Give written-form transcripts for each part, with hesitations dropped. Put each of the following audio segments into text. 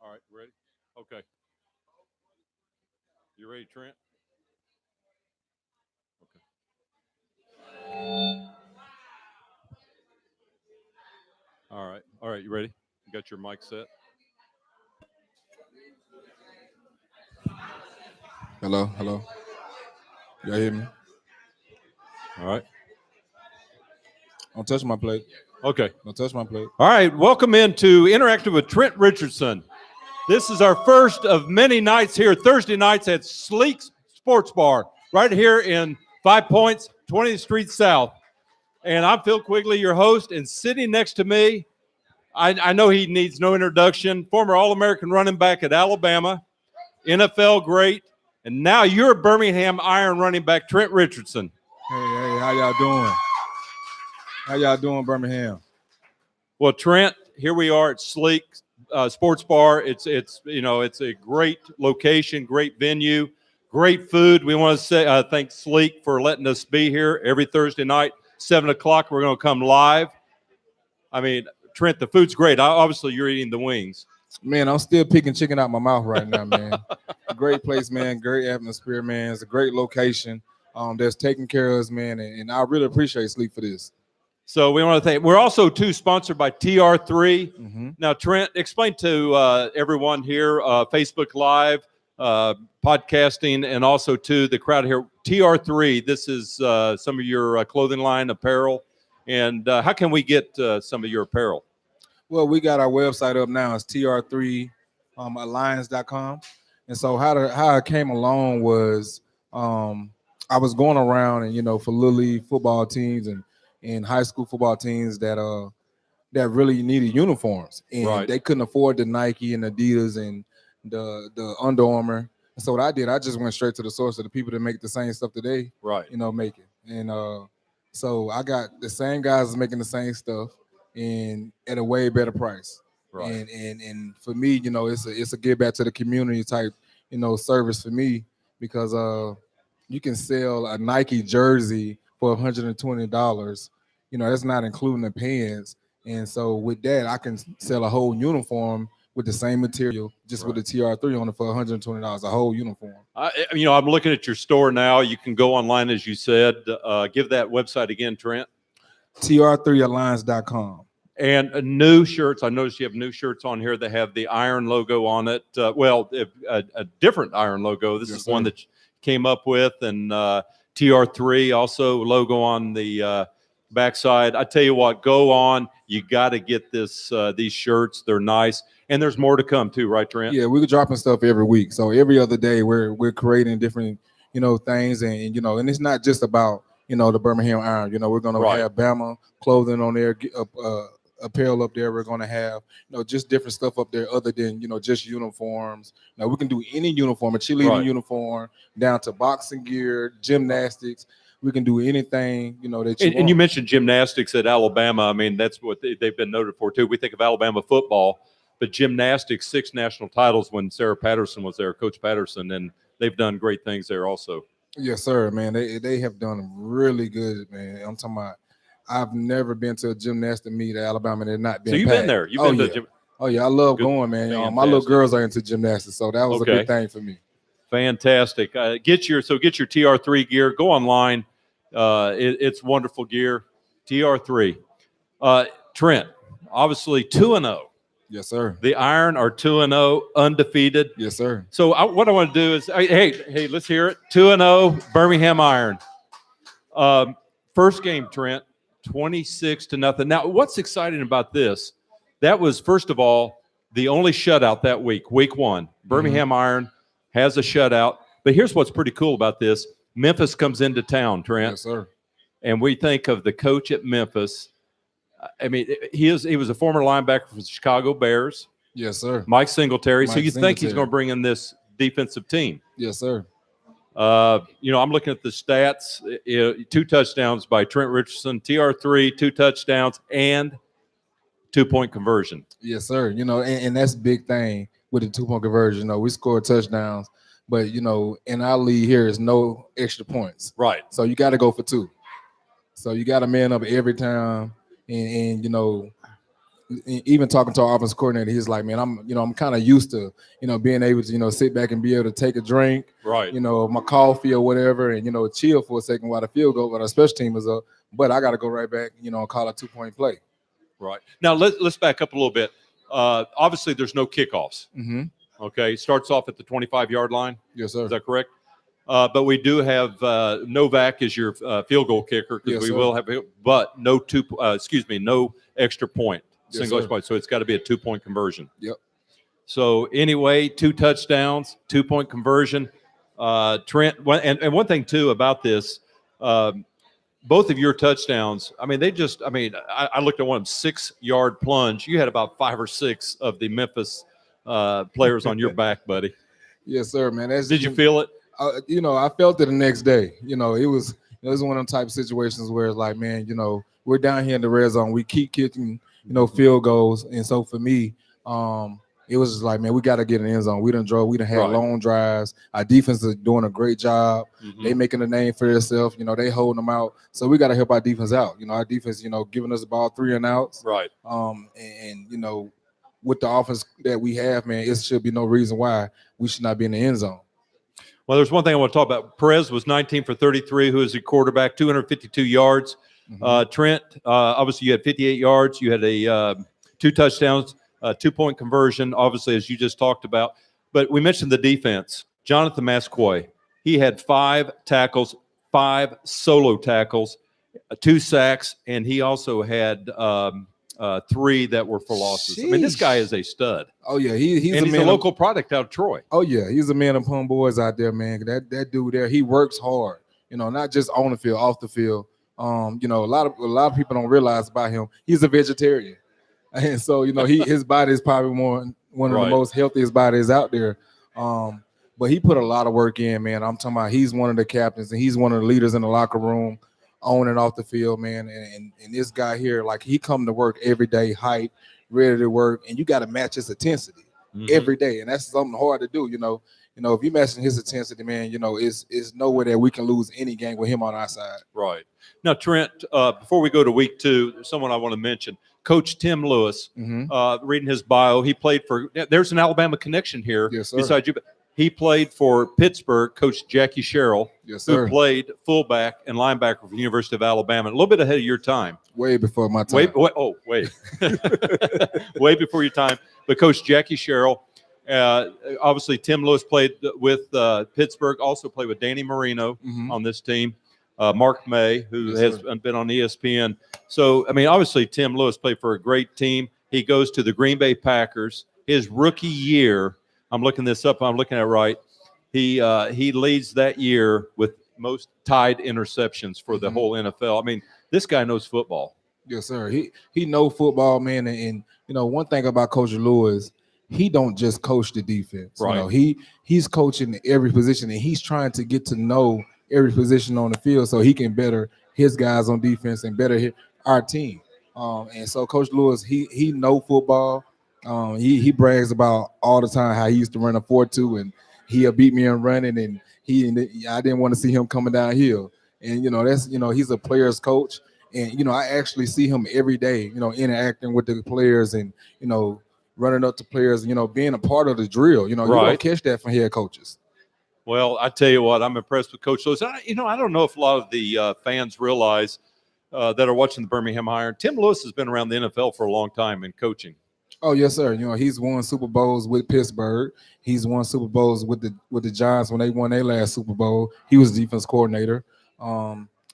All right, ready? Okay. You ready, Trent? Okay. All right. All right, you ready? You got your mic set? Hello, hello. Y'all hear me? All right. Don't touch my plate. Okay. Don't touch my plate. All right. Welcome into Interactive with Trent Richardson. This is our first of many nights here, Thursday nights at Sleek's Sports Bar, right here in 5 Points, 20th Street South. And I'm Phil Quigley, your host, and sitting next to me, I know he needs no introduction, former All-American running back at Alabama, NFL great, and now you're Birmingham Iron running back, Trent Richardson. Hey, how y'all doing? How y'all doing, Birmingham? Well, Trent, here we are at Sleek Sports Bar. It's a great location, great venue, great food. We want to say thank Sleek for letting us be here every Thursday night, 7 o'clock. We're going to come live. I mean, Trent, the food's great. Obviously, you're eating the wings. Man, I'm still picking chicken out my mouth right now, man. Great place, man. Great atmosphere, man. It's a great location that's taking care of us, man. And I really appreciate Sleep for this. So we want to thank. We're also too sponsored by TR3. Mm-hmm. Now, Trent, explain to everyone here, Facebook Live, podcasting, and also to the crowd here. TR3. This is some of your clothing line apparel, and how can we get some of your apparel? Well, we got our website up now. It's TR3alliance.com. And so how it came along was I was going around and for little league football teams and high school football teams that really needed uniforms, and they couldn't afford the Nike and Adidas and the Under Armour. And so what I did, I just went straight to the source of the people that make the same stuff that they make it. And so I got the same guys making the same stuff and at a way better price. Right. And for me, it's a give back to the community type, service for me, because you can sell a Nike jersey for $120. That's not including the pants. And so with that, I can sell a whole uniform with the same material, just with the TR3 on it for $120, a whole uniform. I'm looking at your store now. You can go online, as you said. Give that website again, Trent. TR3alliance.com. And new shirts. I noticed you have new shirts on here that have the Iron logo on it. A different Iron logo. This is one that you came up with, and TR3 also logo on the backside. I tell you what, go on. You got to get these shirts. They're nice, and there's more to come too, right, Trent? Yeah, we're dropping stuff every week. So every other day, we're creating different things, and and it's not just about the Birmingham Iron. We're gonna have Bama clothing on there, apparel up there. We're gonna have just different stuff up there other than just uniforms. Now we can do any uniform, a cheerleading uniform, down to boxing gear, gymnastics. We can do anything that you want. And you mentioned gymnastics at Alabama. I mean, that's what they've been noted for too. We think of Alabama football, but gymnastics, 6 national titles when Sarah Patterson was there, Coach Patterson, and they've done great things there also. Yes, sir, man. They have done really good, man. I'm talking about. I've never been to a gymnastic meet at Alabama and not been. So you've been there. You've been to gym. Oh yeah, I love going, man. My little girls are into gymnastics, so that was a good thing for me. Fantastic. Get your TR3 gear. Go online. It's wonderful gear. TR3. Trent, obviously 2-0. Yes, sir. The Iron are 2-0, undefeated. Yes, sir. So what I want to do is, hey, let's hear it. 2-0, Birmingham Iron. First game, Trent, 26-0. Now, what's exciting about this? That was, first of all, the only shutout that week 1. Birmingham Iron has a shutout. But here's what's pretty cool about this. Memphis comes into town, Trent. Yes, sir. And we think of the coach at Memphis. I mean, he was a former linebacker for the Chicago Bears. Yes, sir. Mike Singletary. So you think he's going to bring in this defensive team? Yes, sir. I'm looking at the stats. 2 touchdowns by Trent Richardson, TR3, 2 touchdowns, and 2-point conversion. Yes, sir. And that's a big thing with the 2-point conversion. We score touchdowns, but in our league here is no extra points. Right. So you got to go for 2. So you got to man up every time, and even talking to our offense coordinator, he's like, man, I'm kind of used to, being able to, sit back and be able to take a drink, Right. My coffee or whatever, and, chill for a second while the field goal, when our special team is up. But I got to go right back, and call a 2-point play. Right. Now, let's back up a little bit. Obviously, there's no kickoffs. Mm-hmm. Okay. Starts off at the 25-yard line. Yes, sir. Is that correct? But we do have Novak as your field goal kicker because Yes, we sir. will have, but no no extra point, Yes, single sir. extra point. So it's got to be a 2-point conversion. Yep. So anyway, 2 touchdowns, 2-point conversion. Trent, and one thing too about this, both of your touchdowns. I mean, I looked at one of them, 6-yard plunge. You had about 5 or 6 of the Memphis players on your back, buddy. Yes, sir, man. Did you feel it? I felt it the next day. It was one of them type of situations where it's like, man, we're down here in the red zone. We keep kicking, field goals. And so for me, it was just like, man, we got to get in the end zone. We done had Right. long drives. Our defense is doing a great job. Mm-hmm. They making a name for themselves. They holding them out. So we got to help our defense out. Our defense, giving us the ball 3 and outs. Right. And with the offense that we have, man, it should be no reason why we should not be in the end zone. Well, there's one thing I want to talk about. Perez was 19 for 33, who is a quarterback, 252 yards. Mm-hmm. Trent, obviously you had 58 yards. You had 2 touchdowns, 2-point conversion, obviously, as you just talked about. But we mentioned the defense. Jonathan Mascoy, he had 5 tackles, 5 solo tackles, 2 sacks, and he also had 3 that were for losses. Sheesh. I mean, this guy is a stud. Oh yeah, he's a local product out of Troy. Oh yeah, he's a man upon boys out there, man. That dude there, he works hard. Not just on the field, off the field. A lot of people don't realize about him. He's a vegetarian, and so his body is probably one of Right. the most healthiest bodies out there. But he put a lot of work in, man. I'm talking about he's one of the captains and he's one of the leaders in the locker room, on and off the field, man. And this guy here, like, he come to work every day, hype, ready to work, and you got to match his intensity every day, and that's something hard to do. If you matching his intensity, man, it's nowhere that we can lose any game with him on our side. Right. Now, Trent, before we go to week 2, there's someone I want to mention. Coach Tim Lewis, reading his bio, he played for – there's an Alabama connection here. Yes, sir. Besides you. He played for Pittsburgh, Coach Jackie Sherrill, Yes, who sir. played fullback and linebacker for the University of Alabama. A little bit ahead of your time. Way before my time. Way way before your time. But Coach Jackie Sherrill, obviously Tim Lewis played with Pittsburgh, also played with Danny Marino on this team. Mark May, who has been on ESPN. So, I mean, obviously Tim Lewis played for a great team. He goes to the Green Bay Packers. His rookie year, I'm looking this up, I'm looking at it right, he leads that year with most tied interceptions for the whole NFL. I mean, this guy knows football. Yes, sir. He know football, man. And one thing about Coach Lewis, he don't just coach the defense. Right. He's coaching every position, and he's trying to get to know every position on the field so he can better his guys on defense and better our team. And so Coach Lewis, he know football. He brags about all the time how he used to run a 4.2 and he'll beat me in running, and I didn't want to see him coming downhill. And that's he's a player's coach, and I actually see him every day, interacting with the players and running up to players, being a part of the drill. You don't catch that from head coaches. Well, I tell you what, I'm impressed with Coach Lewis. I don't know if a lot of the fans realize that are watching the Birmingham Iron, Tim Lewis has been around the NFL for a long time in coaching. Oh yes, sir. He's won Super Bowls with Pittsburgh. He's won Super Bowls with the Giants when they won their last Super Bowl. He was defense coordinator.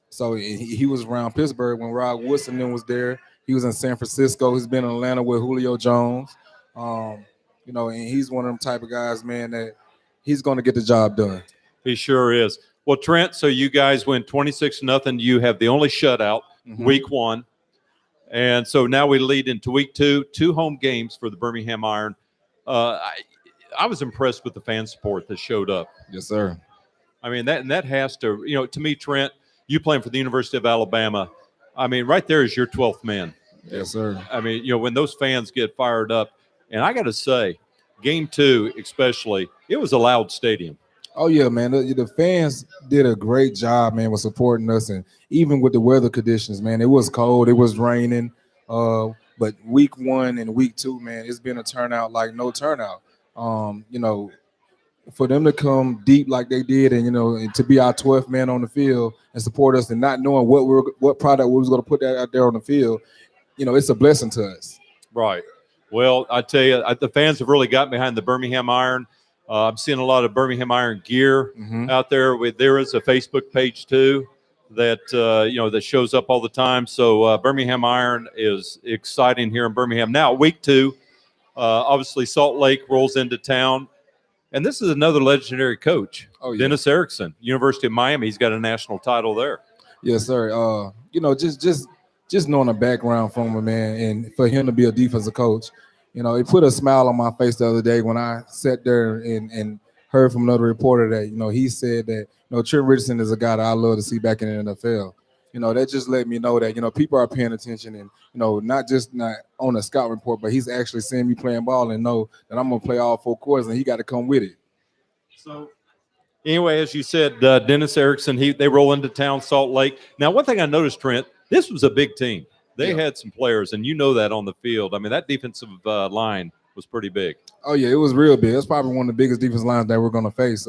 So he was around Pittsburgh when Rod Woodson then was there. He was in San Francisco. He's been in Atlanta with Julio Jones. And he's one of them type of guys, man, that he's going to get the job done. He sure is. Well, Trent, so you guys win 26-0. You have the only shutout, week 1. And so now we lead into week 2, 2 home games for the Birmingham Iron. I was impressed with the fan support that showed up. Yes, sir. I mean, that has to, to me, Trent, you playing for the University of Alabama, I mean, right there is your 12th man. Yes, sir. I mean, when those fans get fired up, and I got to say, game 2 especially, it was a loud stadium. Oh, yeah, man. The fans did a great job, man, with supporting us. And even with the weather conditions, man, it was cold. It was raining. But week 1 and week 2, man, it's been a turnout like no turnout. You know, for them to come deep like they did, and and to be our 12th man on the field and support us, and not knowing what product we was going to put that out there on the field, it's a blessing to us. Right. Well, I tell you, the fans have really got behind the Birmingham Iron. I'm seeing a lot of Birmingham Iron gear out there. There is a Facebook page too that that shows up all the time. So Birmingham Iron is exciting here in Birmingham. Now, week 2, obviously Salt Lake rolls into town, and this is another legendary coach, Dennis Erickson, University of Miami. He's got a national title there. Yes, sir. Just knowing the background from him, man, and for him to be a defensive coach, it put a smile on my face the other day when I sat there and heard from another reporter that, he said that, Trent Richardson is a guy that I love to see back in the NFL. That just let me know that, people are paying attention, and, not on a scout report, but he's actually seeing me playing ball and know that I'm going to play all 4 quarters, and he got to come with it. So anyway, as you said, Dennis Erickson, they roll into town, Salt Lake. Now, one thing I noticed, Trent, this was a big team. They had some players, and that on the field. I mean, that defensive line was pretty big. Oh, yeah, it was real big. It's probably one of the biggest defensive lines that we're going to face.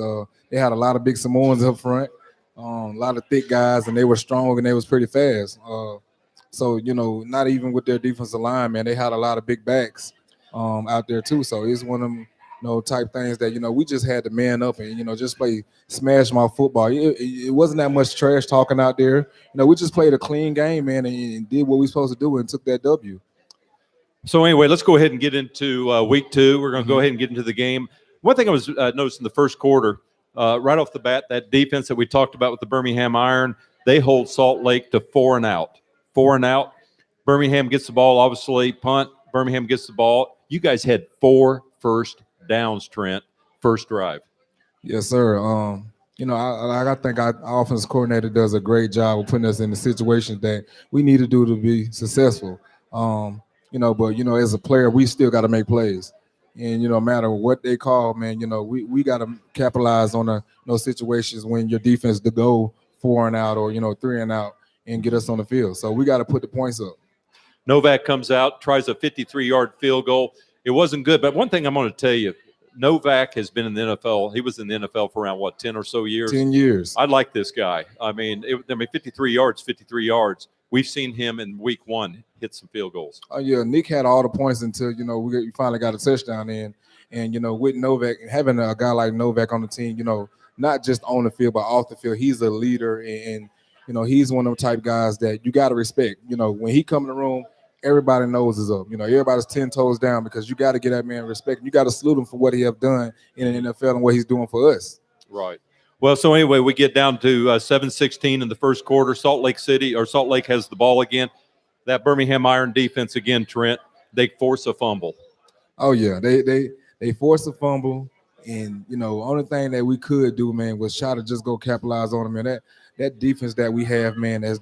They had a lot of big Samoans up front, a lot of thick guys, and they were strong, and they was pretty fast. So, not even with their defensive line, man, they had a lot of big backs out there too. So it's one of them type things that, we just had to man up and, just play smash my football. It wasn't that much trash talking out there. We just played a clean game, man, and did what we supposed to do and took that W. So anyway, let's go ahead and get into week 2. We're going to go ahead and get into the game. One thing I was noticing in the first quarter, right off the bat, that defense that we talked about with the Birmingham Iron, they hold Salt Lake to 4 and out. 4 and out. Birmingham gets the ball, obviously, punt. Birmingham gets the ball. You guys had 4 first downs, Trent, first drive. Yes, sir. I think our offensive coordinator does a great job of putting us in the situations that we need to do to be successful. But as a player, we still got to make plays, and no matter what they call, man, we got to capitalize on those situations when your defense to go 4 and out or 3 and out and get us on the field. So we got to put the points up. Novak comes out, tries a 53-yard field goal. It wasn't good, but one thing I'm going to tell you, Novak has been in the NFL. He was in the NFL for around, 10 or so years? 10 years. I like this guy. I mean, 53 yards. We've seen him in week 1 hit some field goals. Oh, yeah. Nick had all the points until, we finally got a touchdown in. And, with Novak, having a guy like Novak on the team, not just on the field, but off the field, he's a leader. And he's one of them type guys that you got to respect. When he come in the room, everybody knows is up. Everybody's 10 toes down because you got to get that man respect. You got to salute him for what he have done in the NFL and what he's doing for us. Right. Well, so anyway, we get down to 7-16 in the first quarter. Salt Lake has the ball again. That Birmingham Iron defense again, Trent, they force a fumble. Oh, yeah. They force a fumble. And, only thing that we could do, man, was try to just go capitalize on them. And that defense that we have, man, that's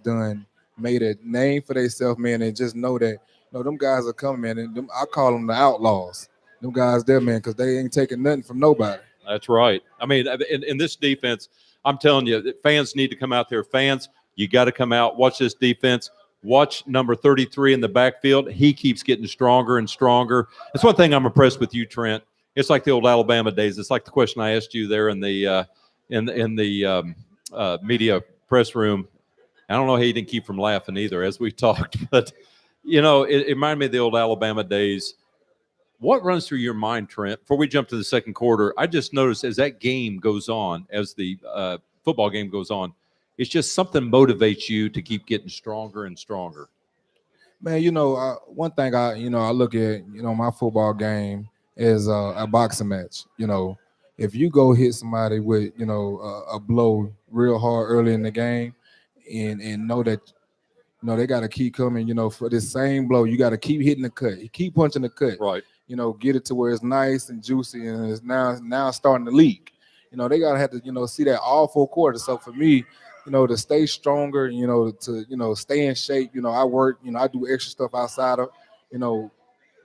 made a name for themselves, man, and just know that, them guys are coming, man, and I call them the outlaws. Them guys there, man, because they ain't taking nothing from nobody. That's right. I mean, in this defense, I'm telling you, fans need to come out there. Fans, you got to come out, watch this defense. Watch number 33 in the backfield. He keeps getting stronger and stronger. That's one thing I'm impressed with you, Trent. It's like the old Alabama days. It's like the question I asked you there in the media press room. I don't know how you didn't keep from laughing either as we talked, but, it reminded me of the old Alabama days. What runs through your mind, Trent, before we jump to the second quarter? I just noticed as that game goes on, as the football game goes on, it's just something motivates you to keep getting stronger and stronger. Man, one thing I look at, my football game is a boxing match. If you go hit somebody with, a blow real hard early in the game and know that, they got to keep coming, for this same blow, you got to keep hitting the cut. You keep punching the cut. Right. Get it to where it's nice and juicy and it's now starting to leak. They got to have to, see that all 4 quarters. So for me, to stay stronger, to, stay in shape, I work, I do extra stuff outside of,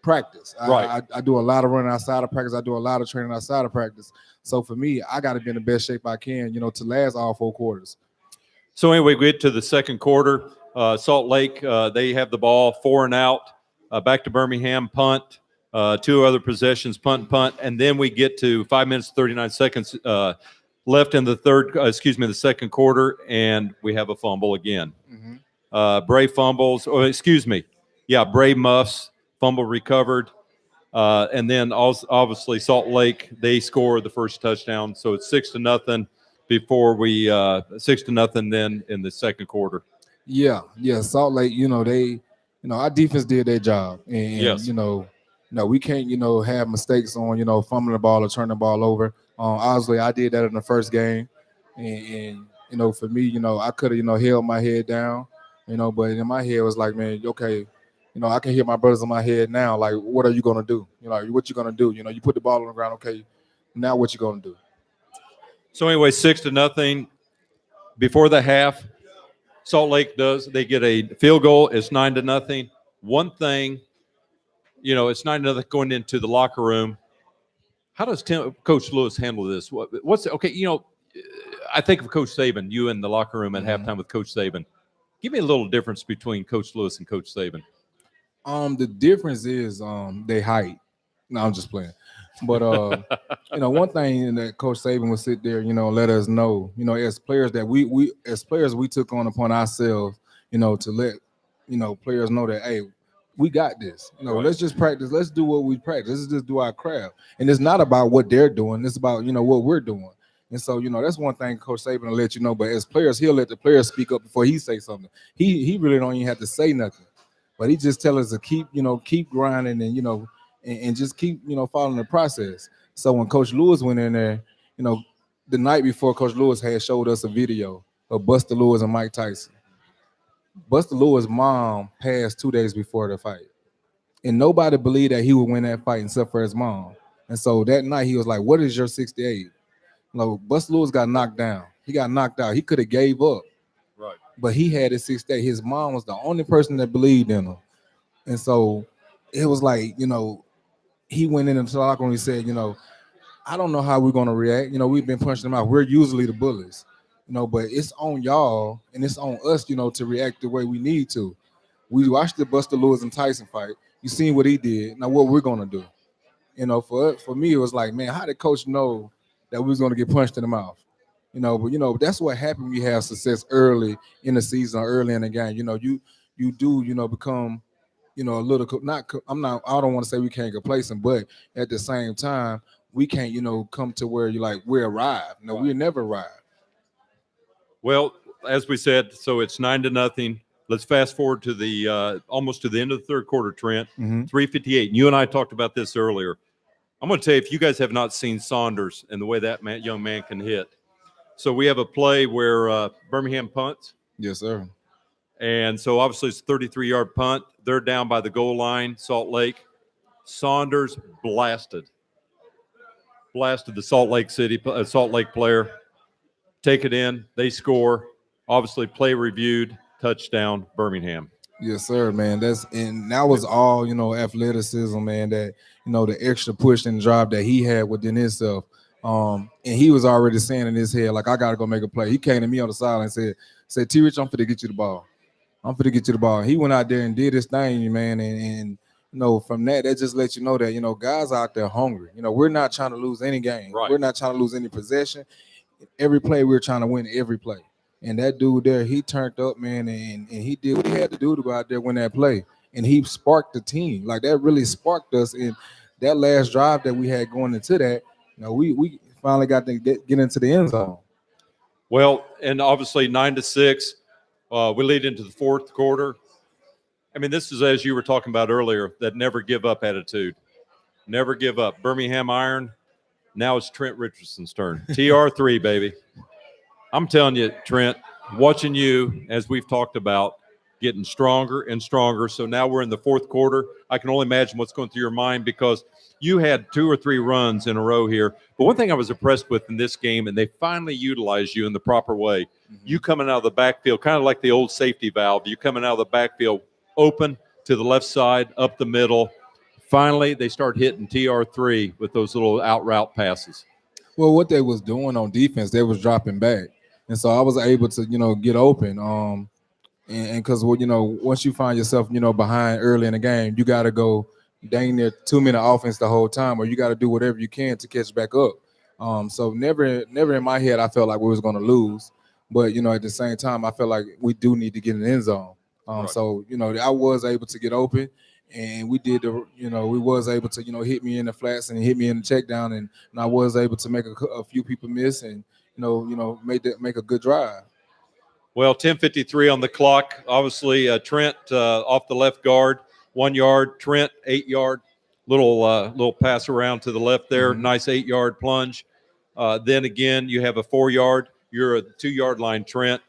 practice. Right. I do a lot of running outside of practice. I do a lot of training outside of practice. So for me, I got to be in the best shape I can, to last all 4 quarters. So anyway, we get to the second quarter. Salt Lake, they have the ball 4 and out. back to Birmingham, punt, 2 other possessions, punt, and then we get to 5 minutes 39 seconds left in the second quarter, and we have a fumble again. Bray fumbles, Bray muffs, fumble recovered, and then also, obviously Salt Lake, they score the first touchdown, so it's 6-0 before we 6-0 then in the second quarter. Yeah. Salt Lake, our defense did their job, and Yes. we can't, have mistakes on, fumbling the ball or turning the ball over. Obviously, I did that in the first game, and for me, I could have, held my head down, but in my head it was like, man, okay, I can hear my brothers in my head now, like, what are you gonna do? What you gonna do? You put the ball on the ground, okay, now what you gonna do? So anyway, 6-0 before the half. Salt Lake they get a field goal. It's 9-0. One thing, it's 9-0 going into the locker room. How does Coach Lewis handle this? I think of Coach Saban, you in the locker room at halftime with Coach Saban. Give me a little difference between Coach Lewis and Coach Saban. The difference is they height. No, I'm just playing. But one thing that Coach Saban would sit there, let us know, as players that we took on upon ourselves, to let players know that, hey, we got this. Right. Let's just practice. Let's do what we practice. Let's just do our craft. And it's not about what they're doing. It's about what we're doing. And so that's one thing Coach Saban will let you know. But as players, he'll let the players speak up before he say something. He really don't even have to say nothing. But he just tell us to keep grinding and and just keep following the process. So when Coach Lewis went in there, the night before, Coach Lewis had showed us a video of Buster Lewis and Mike Tyson. Buster Lewis' mom passed 2 days before the fight, and nobody believed that he would win that fight except for his mom. And so that night he was like, "What is your 68?" Buster Lewis got knocked down. He got knocked out. He could have gave up. Right. But he had his 68. His mom was the only person that believed in him. And so it was like, he went into the locker room and he said, I don't know how we're going to react. We've been punching them out. We're usually the bullies, but it's on y'all and it's on us, to react the way we need to. We watched the Buster Lewis and Tyson fight. You seen what he did. Now what we're going to do. For me, it was like, man, how did coach know that we was going to get punched in the mouth? But that's what happened when you have success early in the season or early in the game. You do, become, a little, I don't want to say we can't complacent, but at the same time, we can't, come to where you're like, we're arrived. No, we never arrived. Well, as we said, so it's 9-0. Let's fast forward to the almost to the end of the third quarter, Trent. 3:58. And you and I talked about this earlier. I'm going to tell you, if you guys have not seen Saunders and the way that young man can hit. So we have a play where Birmingham punts. Yes, sir. And so obviously it's a 33-yard punt. They're down by the goal line, Salt Lake. Saunders blasted the Salt Lake player. Take it in. They score. Obviously play reviewed. Touchdown, Birmingham. Yes, sir, man. That was all, athleticism, man, that, the extra push and drive that he had within himself. And he was already saying in his head, like, I got to go make a play. He came to me on the sideline and said, T. Rich, I'm finna get you the ball. He went out there and did his thing, man. And from that just lets you know that, guys out there hungry. We're not trying to lose any game. Right. We're not trying to lose any possession. Every play, we're trying to win every play. And that dude there, he turned up, man, and he did what he had to do to go out there win that play. And he sparked the team. Like, that really sparked us. And that last drive that we had going into that, we finally got to get into the end zone. Well, and obviously 9-6, we lead into the fourth quarter. I mean, this is, as you were talking about earlier, that never give up attitude. Never give up. Birmingham Iron. Now it's Trent Richardson's turn. TR3, baby. I'm telling you, Trent, watching you, as we've talked about, getting stronger and stronger. So now we're in the fourth quarter. I can only imagine what's going through your mind because you had 2 or 3 runs in a row here. But one thing I was impressed with in this game, and they finally utilized you in the proper way, you coming out of the backfield, kind of like the old safety valve, you coming out of the backfield open to the left side, up the middle. Finally, they start hitting TR3 with those little out route passes. Well, what they was doing on defense, they was dropping back. And so I was able to, get open. And because well, once you find yourself, behind early in the game, you got to go dang near 2 minute offense the whole time, or you got to do whatever you can to catch back up. So never in my head I felt like we was going to lose, but at the same time I felt like we do need to get in the end zone. Right. So I was able to get open, and we did we was able to hit me in the flats and hit me in the check down, and I was able to make a few people miss, and make a good drive. Well, 10:53 on the clock. Obviously, Trent off the left guard, 1 yard. Trent 8 yard, little pass around to the left there. Mhm. Nice 8 yard plunge. Then again, you have a 4 yard. You're a 2 yard line, Trent.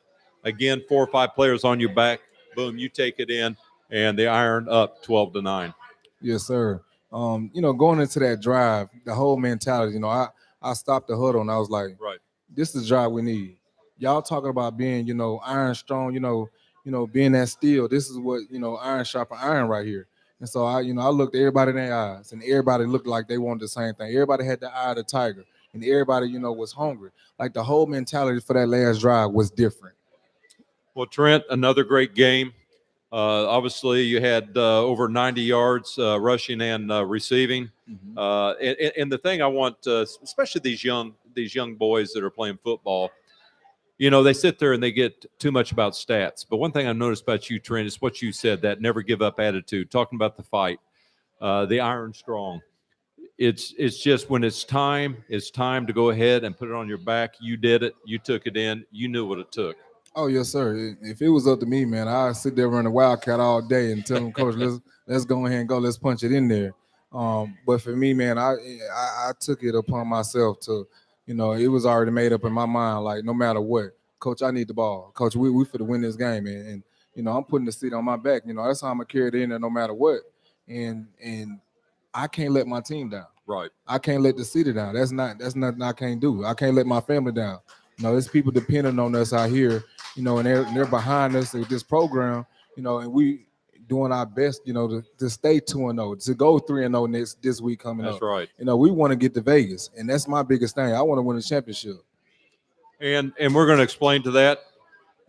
Again, 4 or 5 players on your back. Boom, you take it in, and the Iron up 12-9. Yes, sir. Going into that drive, the whole mentality, I stopped the huddle and I was like, Right. this is the drive we need. Y'all talking about being, iron strong, being that steel. This is what, iron sharpen iron right here. And so I looked everybody in their eyes, and everybody looked like they wanted the same thing. Everybody had the eye of the tiger, and everybody, was hungry. Like the whole mentality for that last drive was different. Well, Trent, another great game. Obviously, you had over 90 yards rushing and receiving. Mhm. And the thing I want, especially these young boys that are playing football, they sit there and they get too much about stats. But one thing I noticed about you, Trent, is what you said, that never give up attitude, talking about the fight, the iron strong. It's just when it's time to go ahead and put it on your back. You did it. You took it in. You knew what it took. Oh yes, sir. If it was up to me, man, I'd sit there running Wildcat all day and tell them, Coach, let's go ahead and go. Let's punch it in there. But for me, man, I took it upon myself to, it was already made up in my mind. Like no matter what, Coach, I need the ball. Coach, we for to win this game, man. And I'm putting the seat on my back. That's how I'm gonna carry it in there no matter what. And I can't let my team down. Right. I can't let the city down. That's nothing I can't do. I can't let my family down. There's people depending on us out here, and they're behind us with this program, and we doing our best, to stay 2-0, to go 3-0 this week coming up. That's right. We want to get to Vegas, and that's my biggest thing. I want to win a championship. And we're going to explain to that,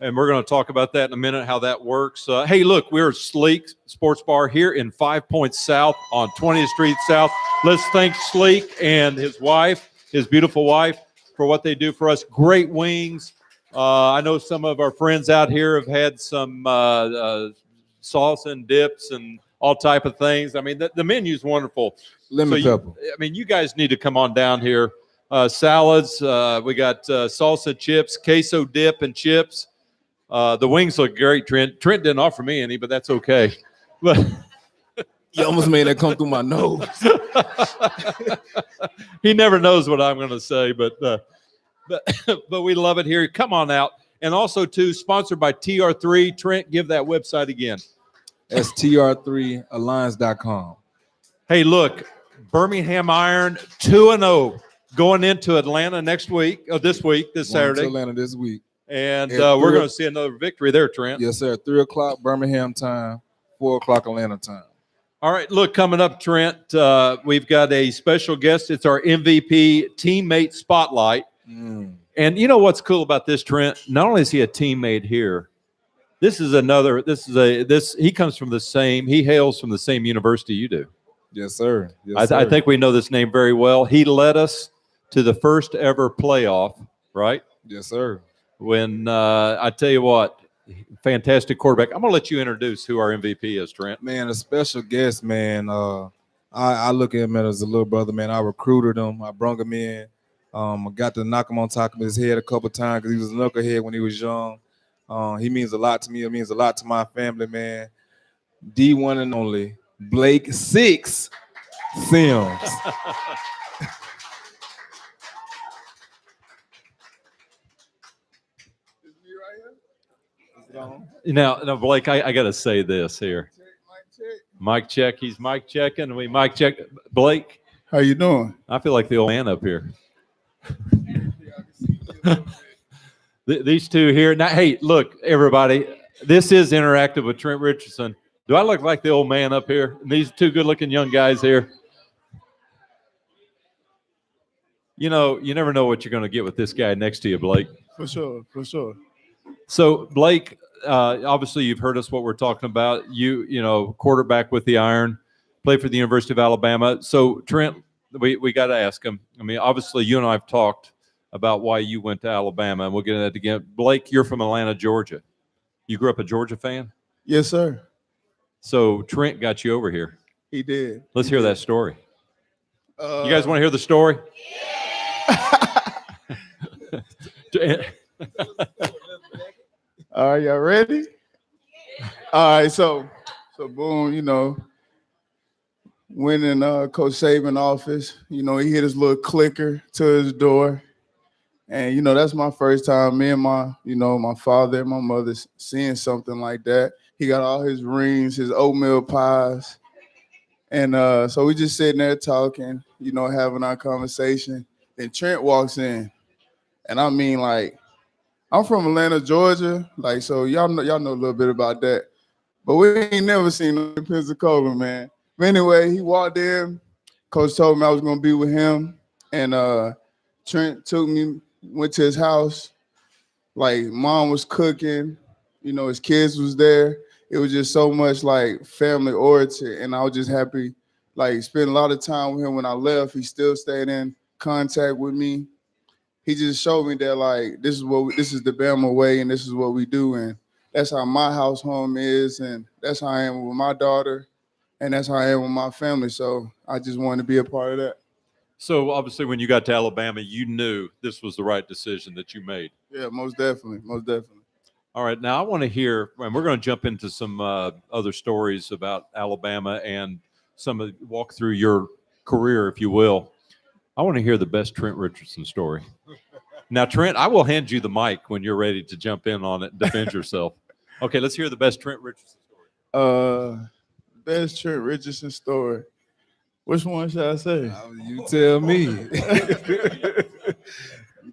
and we're going to talk about that in a minute, how that works. Hey, look, we're at Sleek Sports Bar here in 5 Points South on 20th Street South. Let's thank Sleek and his wife, his beautiful wife, for what they do for us. Great wings. I know some of our friends out here have had some sauce and dips and all type of things. I mean, the menu's wonderful. Lemon pepper. You guys need to come on down here. Salads. We got salsa chips, queso dip and chips. The wings look great, Trent. Trent didn't offer me any, but that's okay. But you almost made that come through my nose. He never knows what I'm going to say, but we love it here. Come on out. And also, too, sponsored by TR3. Trent, give that website again. That's TR3Alliance.com. Hey, look, Birmingham Iron 2-0 going into Atlanta this week, this Saturday. To Atlanta this week. And we're going to see another victory there, Trent. Yes, sir. 3 o'clock Birmingham time, 4 o'clock Atlanta time. All right, look, coming up, Trent, we've got a special guest. It's our MVP teammate spotlight. And you know what's cool about this, Trent? Not only is he a teammate here, he comes from he hails from the same university you do. Yes, sir. Yes, I think we know this name very well. He led us to the first ever playoff, right? Yes, sir. When I tell you what, fantastic quarterback. I'm going to let you introduce who our MVP is, Trent. Man, a special guest, man. I look at him as a little brother, man. I recruited him. I brought him in. I got to knock him on top of his head a couple of times because he was a knucklehead when he was young. He means a lot to me. It means a lot to my family, man. D1 and only Blake Six Sims. Now, Blake, I got to say this here. Mic check. He's mic checking. We mic check. Blake. How you doing? I feel like the old man up here. These two here. Now, hey, look, everybody. This is Interactive with Trent Richardson. Do I look like the old man up here? And these two good-looking young guys here. You never know what you're going to get with this guy next to you, Blake. For sure, for sure. So, Blake, obviously you've heard us what we're talking about. You know, quarterback with the iron, played for the University of Alabama. So Trent, we got to ask him. I mean, obviously you and I have talked about why you went to Alabama, and we'll get into that again. Blake, you're from Atlanta, Georgia. You grew up a Georgia fan? Yes, sir. So Trent got you over here. He did. Let's hear that story. You guys want to hear the story? All right, y'all ready? All right, so boom, you know, went in Coach Saban's office. You know, he hit his little clicker to his door. And, you know, that's my first time, me and my father and my mother seeing something like that. He got all his rings, his oatmeal pies. And so we just sitting there talking, you know, having our conversation. Then Trent walks in. And I mean, like, I'm from Atlanta, Georgia. Like, so y'all know a little bit about that. But we ain't never seen him in Pensacola, man. But anyway, he walked in. Coach told me I was going to be with him. And Trent took me, went to his house. Like, mom was cooking. You know, his kids was there. It was just so much, like, family oriented. And I was just happy, like, spent a lot of time with him when I left. He still stayed in contact with me. He just showed me that, like, this is the Bama way, and this is what we do. And that's how my house home is. And that's how I am with my daughter. And that's how I am with my family. So I just wanted to be a part of that. So obviously when you got to Alabama, you knew this was the right decision that you made. Yeah, most definitely. Most definitely. All right. Now I want to hear, and we're going to jump into some other stories about Alabama and walk through your career, if you will. I want to hear the best Trent Richardson story. Now, Trent, I will hand you the mic when you're ready to jump in on it and defend yourself. Okay, let's hear the best Trent Richardson story. Best Trent Richardson story. Which one should I say? You tell me. You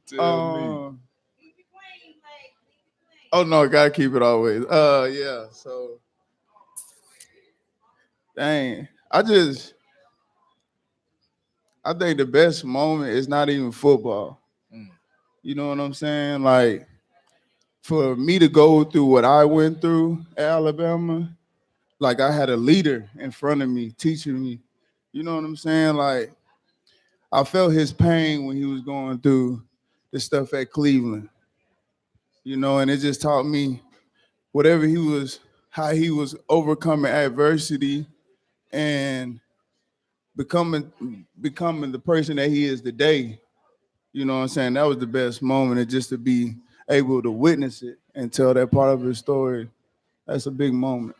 tell me. Oh no, gotta keep it always. Yeah. So, dang, I think the best moment is not even football. You know what I'm saying? Like, for me to go through what I went through at Alabama, like I had a leader in front of me teaching me. You know what I'm saying? Like, I felt his pain when he was going through the stuff at Cleveland. You know, and it just taught me how he was overcoming adversity and becoming the person that he is today. You know what I'm saying? That was the best moment, and just to be able to witness it and tell that part of his story, that's a big moment.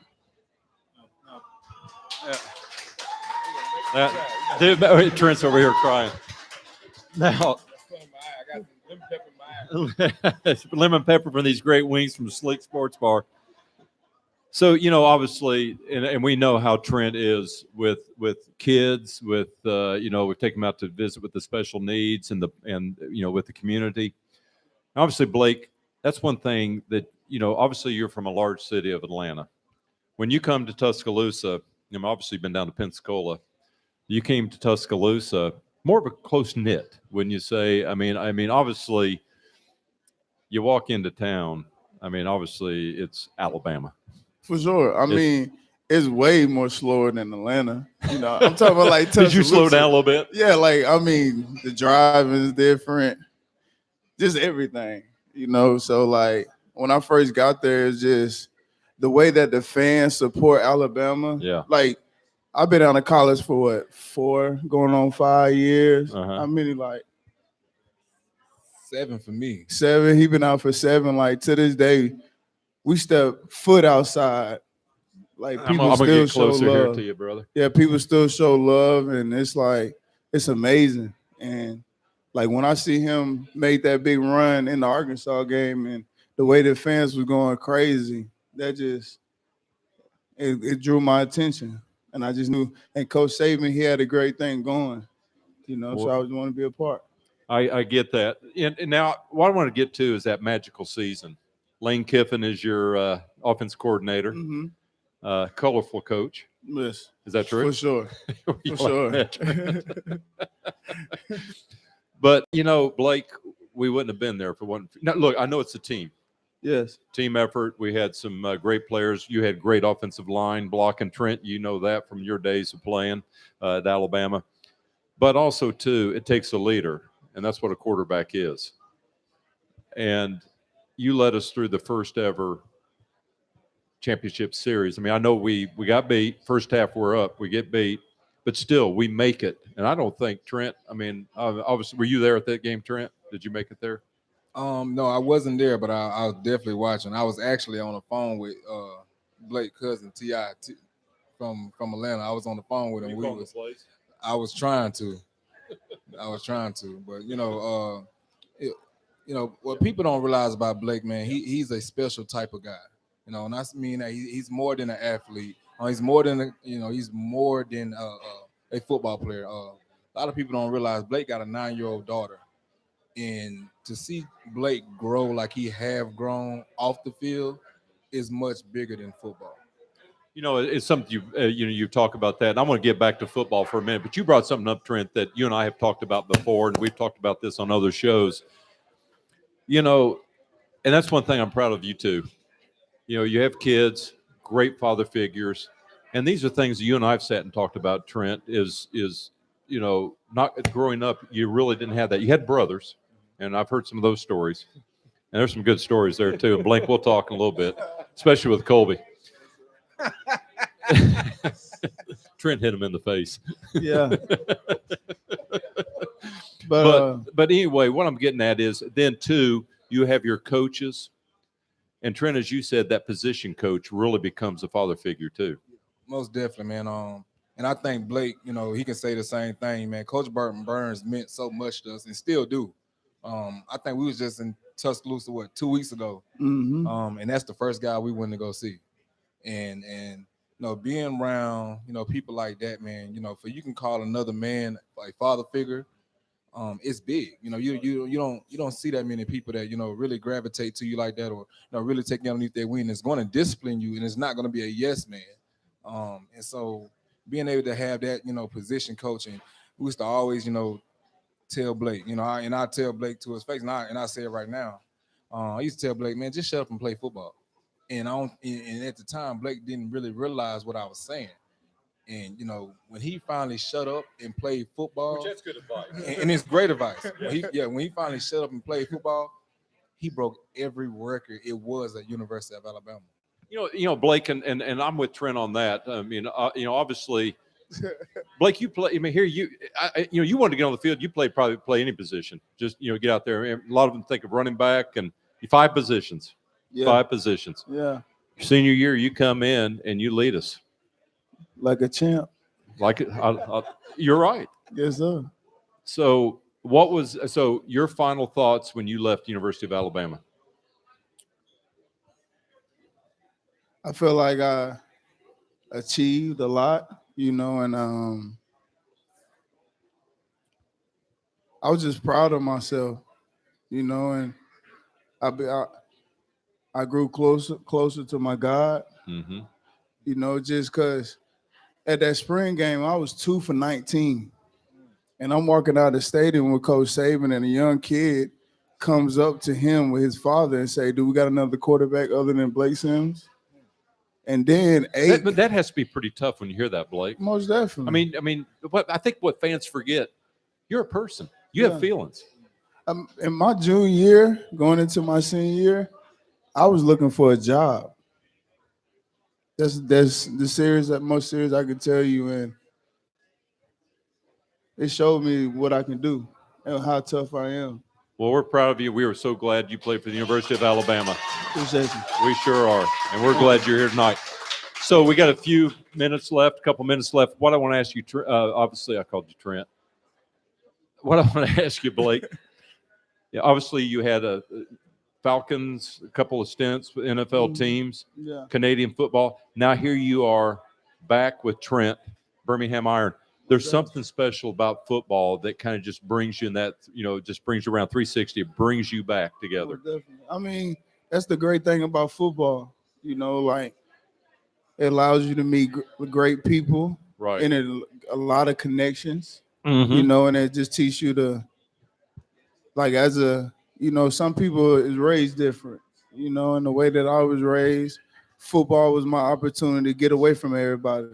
Dude, Trent's over here crying. Now, lemon pepper from these great wings from Sleek Sports Bar. So, you know, obviously, and we know how Trent is with kids, with you know, we take him out to visit with the special needs and you know, with the community. Obviously, Blake, that's one thing that, you know, obviously you're from a large city of Atlanta. When you come to Tuscaloosa, you've obviously been down to Pensacola. You came to Tuscaloosa, more of a close knit, wouldn't you say? I mean, obviously, you walk into town. I mean, obviously, it's Alabama. For sure. I mean, it's way more slower than Atlanta. You know, I'm talking about like Did you slow down a little bit? Yeah, like, I mean, the driving is different. Just everything, you know. So, like, when I first got there, it's just the way that the fans support Alabama. Yeah. Like, I've been out of college for what, 4 going on 5 years. Uh-huh. How many? Like 7 for me. 7. He been out for 7. Like, to this day, we step foot outside. Like, people I'm gonna still get show closer here love to you, brother. Yeah, people still show love, and it's like, it's amazing. And like, when I see him make that big run in the Arkansas game and the way the fans were going crazy, that just it drew my attention. And I just knew, and Coach Saban, he had a great thing going, you know, so I just want to be a part. I get that. And now what I want to get to is that magical season. Lane Kiffin is your offense coordinator, colorful coach. Yes. Is that true? For sure. For sure. But, you know, Blake, we wouldn't have been there for one. Now, look, I know it's a team. Yes. Team effort. We had some great players. You had great offensive line blocking. Trent, you know that from your days of playing at Alabama. But also, too, it takes a leader, and that's what a quarterback is. And you led us through the first ever championship series. I mean, I know we got beat. First half, we're up. We get beat. But still, we make it. And I don't think Trent, I mean, obviously, were you there at that game, Trent? Did you make it there? No, I wasn't there, but I was definitely watching. I was actually on the phone with Blake cousin TR3 from Atlanta. I was on the phone with him. I was trying to. But what people don't realize about Blake, man, he's a special type of guy. And I mean that he's more than an athlete. He's more than a football player. A lot of people don't realize Blake got a 9-year-old daughter, and to see Blake grow like he have grown off the field is much bigger than football. It's something you talk about that. And I want to get back to football for a minute, but you brought something up, Trent, that you and I have talked about before, and we've talked about this on other shows. And that's one thing I'm proud of you too. You have kids, great father figures, and these are things that you and I have sat and talked about. Trent is not growing up. You really didn't have that. You had brothers, and I've heard some of those stories, and there's some good stories there too. And Blake, we'll talk in a little bit, especially with Colby. Trent hit him in the face. Yeah. But anyway, what I'm getting at is then too, you have your coaches, and Trent, as you said, that position coach really becomes a father figure too. Most definitely, man. And I think Blake, he can say the same thing, man. Coach Burton Burns meant so much to us and still do. I think we was just in Tuscaloosa 2 weeks ago, Mm-hmm. and that's the first guy we went to go see. And being around people like that, man, for you can call another man like father figure, it's big. You don't see that many people that really gravitate to you like that, or really take you underneath their wing. It's going to discipline you, and it's not going to be a yes man. And so being able to have that position coaching, we used to always tell Blake, I tell Blake to his face, and I say it right now. I used to tell Blake, man, just shut up and play football. And at the time, Blake didn't really realize what I was saying. And when he finally shut up and played football, Which that's good advice. and it's great advice. When he finally shut up and played football, he broke every record it was at University of Alabama. Blake, and I'm with Trent on that. I mean, obviously, Blake, you play. I mean, here you wanted to get on the field. You probably play any position. Just get out there. A lot of them think of running back and 5 positions. Yeah. 5 positions. Yeah. Your senior year, you come in and you lead us Like a champ. like you're right. Yes, sir. So, your final thoughts when you left University of Alabama? I feel like I achieved a lot, and I was just proud of myself, and I grew closer to my God, Mm-hmm. just because at that spring game I was 2 for 19, and I'm walking out of the stadium with Coach Saban, and a young kid comes up to him with his father and say, "Do we got another quarterback other than Blake Sims?" And then But that has to be pretty tough when you hear that, Blake. Most definitely. I mean, I think what fans forget, you're a person. You have feelings. In my junior year, going into my senior year, I was looking for a job. That's the most serious I could tell you, and it showed me what I can do and how tough I am. Well, we're proud of you. We are so glad you played for the University of Alabama. Appreciate you. We sure are, and we're glad you're here tonight. So we got a couple minutes left. What I want to ask you, obviously I called you Trent. What I want to ask you, Blake, obviously you had a Falcons, a couple of stints with NFL teams, Canadian football. Now here you are back with Trent, Birmingham Iron. There's something special about football that kind of just brings you in that, just brings you around 360. It brings you back together. Oh, definitely. I mean, that's the great thing about football. Like it allows you to meet great people, right? And a lot of connections, Mm-hmm. And it just teaches you to, like, some people is raised different. you know, in the way that I was raised, football was my opportunity to get away from everybody.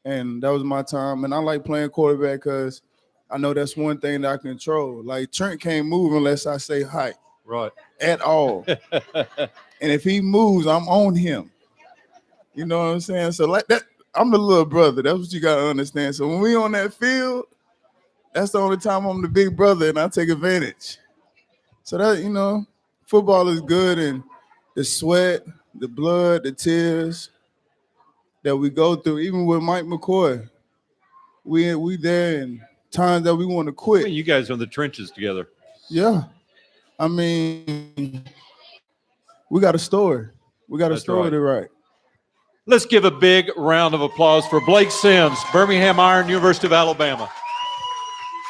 And that was my time. And I like playing quarterback because I know that's one thing that I control. Like Trent can't move unless I say hi Right. at all. And if he moves, I'm on him. You know what I'm saying? So like that, I'm the little brother. That's what you gotta understand. So when we on that field, that's the only time I'm the big brother and I take advantage. So that, you know, football is good, and the sweat, the blood, the tears that we go through, even with Mike McCoy, we there in times that we want to quit. You guys are in the trenches together. Yeah. I mean, we got a story. We got a That's story right. to write. Let's give a big round of applause for Blake Sims, Birmingham Iron, University of Alabama.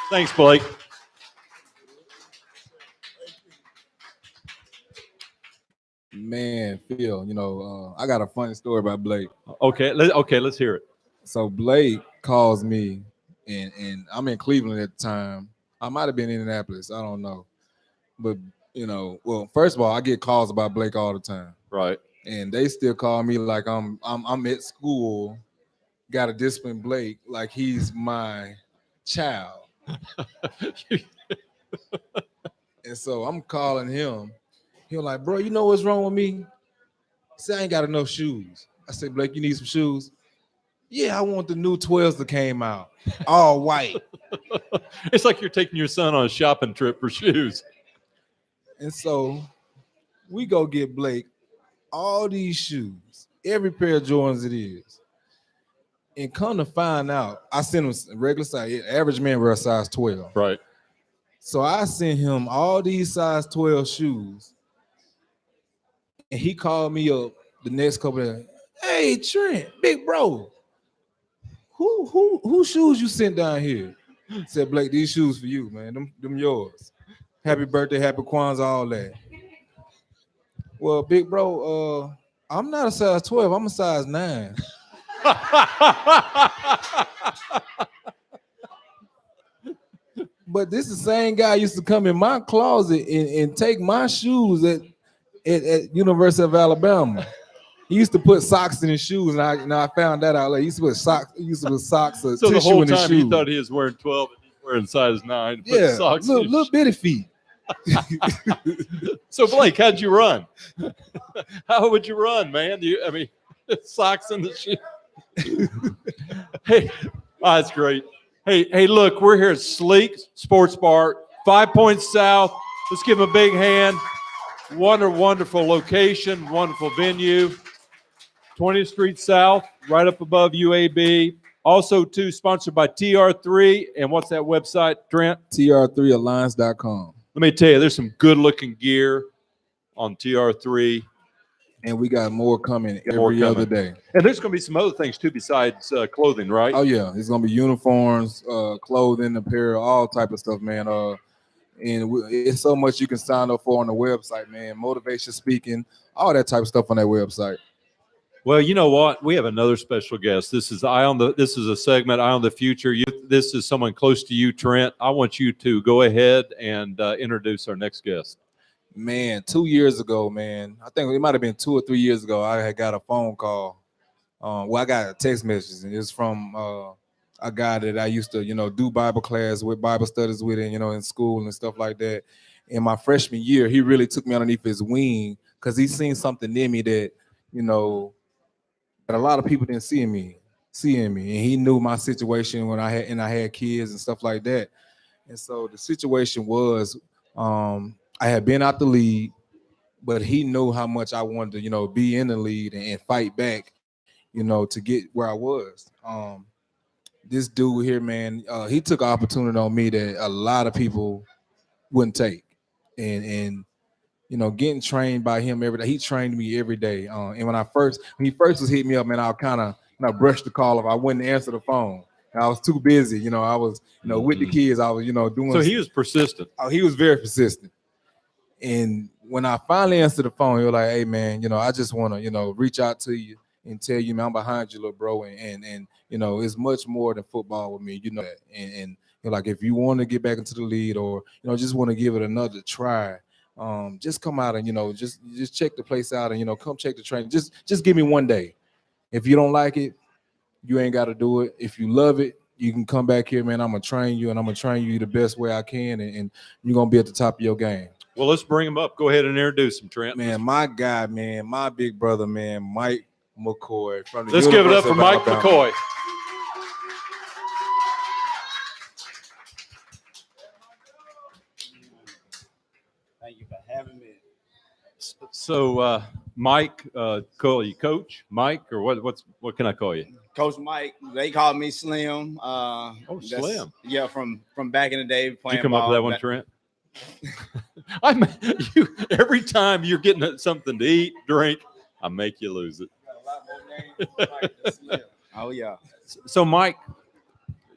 Thanks, Blake. Man, Phil, I got a funny story about Blake. Okay, let's hear it. So Blake calls me, and I'm in Cleveland at the time. I might have been in Indianapolis. I don't know. But, well, first of all, I get calls about Blake all the time. Right. And they still call me like I'm at school, got to discipline Blake like he's my child. And so I'm calling him. He was like, bro, you know what's wrong with me? I said, I ain't got enough shoes. I said, Blake, you need some shoes? Yeah, I want the new 12s that came out, all white. It's like you're taking your son on a shopping trip for shoes. And so we go get Blake all these shoes, every pair of Jordans it is. And come to find out, I sent him regular size. Average man wear a size 12. Right. So I sent him all these size 12 shoes. And he called me up the next couple of days. Hey, Trent, big bro, who shoes you sent down here? Said, Blake, these shoes for you, man. Them yours. Happy birthday, happy Kwanzaa, all that. Well, big bro, I'm not a size 12. I'm a size 9. But this is the same guy used to come in my closet and take my shoes at University of Alabama. He used to put socks in his shoes, and I found that out later. He used to put socks. He used to put socks. So the tissue whole in his time shoes. he thought he was wearing 12 and he's wearing size 9. Yeah, socks little bitty feet. So Blake, how'd you run? How would you run, man? Socks in the shoe. Hey, that's great. Hey, look, we're here at Sleek Sports Bar, 5 Points South. Let's give them a big hand. Wonderful location, wonderful venue. 20th Street South, right up above UAB. Also, too, sponsored by TR3. And what's that website, Trent? TR3alliance.com. Let me tell you, there's some good-looking gear on TR3. And we got more coming every other day. And there's going to be some other things, too, besides clothing, right? Oh, yeah. It's going to be uniforms, clothing, apparel, all type of stuff, man. It's so much you can sign up for on the website, man. Motivation speaking, all that type of stuff on that website. Well, you know what? We have another special guest. This is This is a segment, Eye on the Future. This is someone close to you, Trent. I want you to go ahead and introduce our next guest. Man, 2 years ago, man, I think it might have been 2 or 3 years ago, I had got a phone call. I got a text message, and it's from a guy that I used to, do Bible class with, Bible studies with, and in school and stuff like that. In my freshman year, he really took me underneath his wing because he seen something in me that, that a lot of people didn't see in me, and he knew my situation when I had kids and stuff like that. And so the situation was, I had been out the lead, but he knew how much I wanted to, be in the lead and fight back, to get where I was. This dude here, man, he took an opportunity on me that a lot of people wouldn't take, and getting trained by him every day. He trained me every day. And when he first was hitting me up, man, I'll kind of brush the call if I wouldn't answer the phone. I was too busy. I was, with the kids. I was, doing. So he was persistent. Oh, he was very persistent. And when I finally answered the phone, he was like, "Hey, man, I just want to, reach out to you and tell you, man, I'm behind you, little bro. And it's much more than football with me, that. And like, if you want to get back into the lead or, just want to give it another try, just come out and just check the place out and come check the training. Just give me one day. If you don't like it, you ain't got to do it. If you love it, you can come back here, man. I'm gonna train you, and I'm gonna train you the best way I can, and you're gonna be at the top of your game. Well, let's bring him up. Go ahead and introduce him, Trent. Man, my guy, man, my big brother, man, Mike McCoy from the Let's give it up University for of Mike Alabama. McCoy. Thank you for having me. So, Mike, call you Coach Mike, or what can I call you? Coach Mike, they call me Slim. Slim. Yeah, from back in the day Did playing you come up ball. with that one, Trent? Every time you're getting something to eat, drink, I make you lose it. Oh yeah. So, Mike,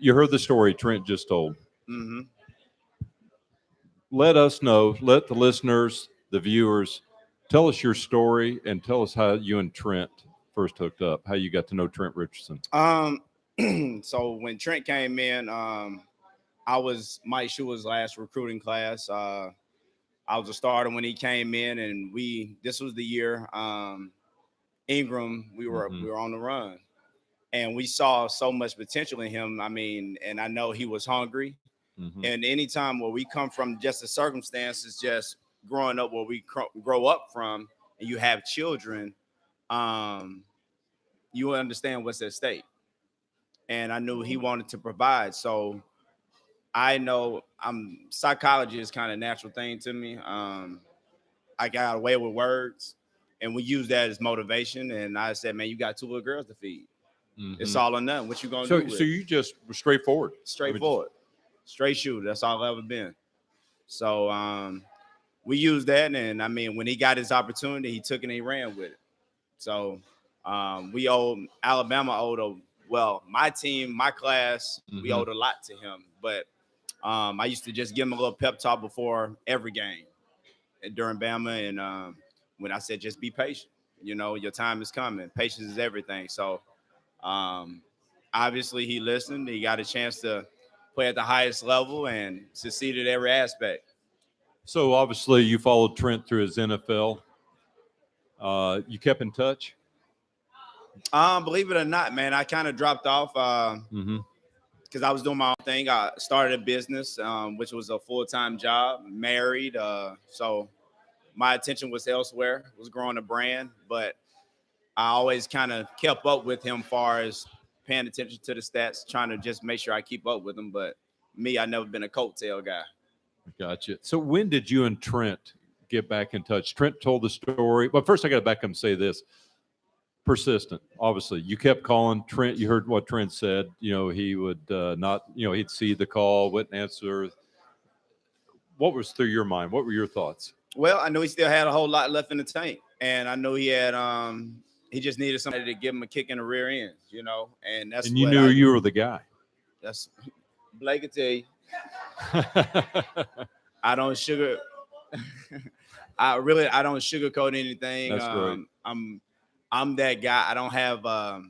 you heard the story Trent just told. Mm-hmm. Let us know, let the listeners, the viewers, tell us your story and tell us how you and Trent first hooked up, how you got to know Trent Richardson. So when Trent came in, I was Mike Schuler's last recruiting class. I was a starter when he came in, and this was the year Ingram, we were on the run, and we saw so much potential in him. I mean, and I know he was hungry. And anytime where we come from, just the circumstances, just growing up where we grow up from, and you have children, you understand what's at stake. And I knew he wanted to provide. So I know psychology is kind of a natural thing to me. I got away with words, and we use that as motivation. And I said, man, you got 2 little girls to feed. It's all or nothing. What you gonna do? So you just were straightforward. Straightforward. Straight shooter. That's all I've ever been. So we used that, and I mean, when he got his opportunity, he took it and he ran with it. So Alabama owed my team, my class, we owed a lot to him. But I used to just give him a little pep talk before every game during Bama, and when I said just be patient, your time is coming. Patience is everything. So obviously he listened. He got a chance to play at the highest level and succeeded every aspect. So obviously you followed Trent through his NFL. You kept in touch? Believe it or not, man, I kind of dropped off because I was doing my own thing. I started a business, which was a full-time job, married. So my attention was elsewhere, was growing a brand, but I always kind of kept up with him far as paying attention to the stats, trying to just make sure I keep up with him. But me, I've never been a coattail guy. Gotcha. So when did you and Trent get back in touch? Trent told the story. But first I got to back up and say this. Persistent, obviously. You kept calling Trent. You heard what Trent said. He would not, he'd see the call, wouldn't answer. What was through your mind? What were your thoughts? Well, I knew he still had a whole lot left in the tank. And I knew he had he just needed somebody to give him a kick in the rear end, and that's and you knew you were the guy. That's Blake could tell you. I don't sugarcoat anything. That's great. I'm that guy. I don't have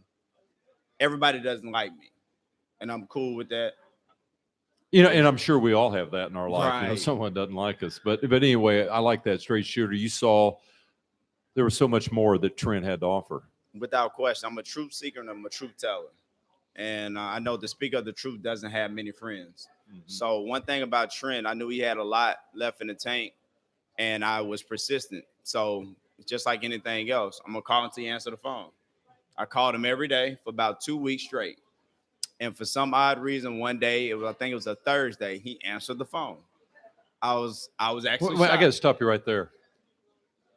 everybody doesn't like me, and I'm cool with that. And I'm sure we all have that in our life. Right. Someone doesn't like us, but anyway, I like that straight shooter. You saw there was so much more that Trent had to offer. Without question, I'm a truth seeker and I'm a truth teller, and I know the speaker of the truth doesn't have many friends. So one thing about Trent, I knew he had a lot left in the tank, and I was persistent. So just like anything else, I'm gonna call until he answer the phone. I called him every day for about 2 weeks straight. And for some odd reason, one day, I think it was a Thursday, he answered the phone. I was actually I got to shocked. stop you right there.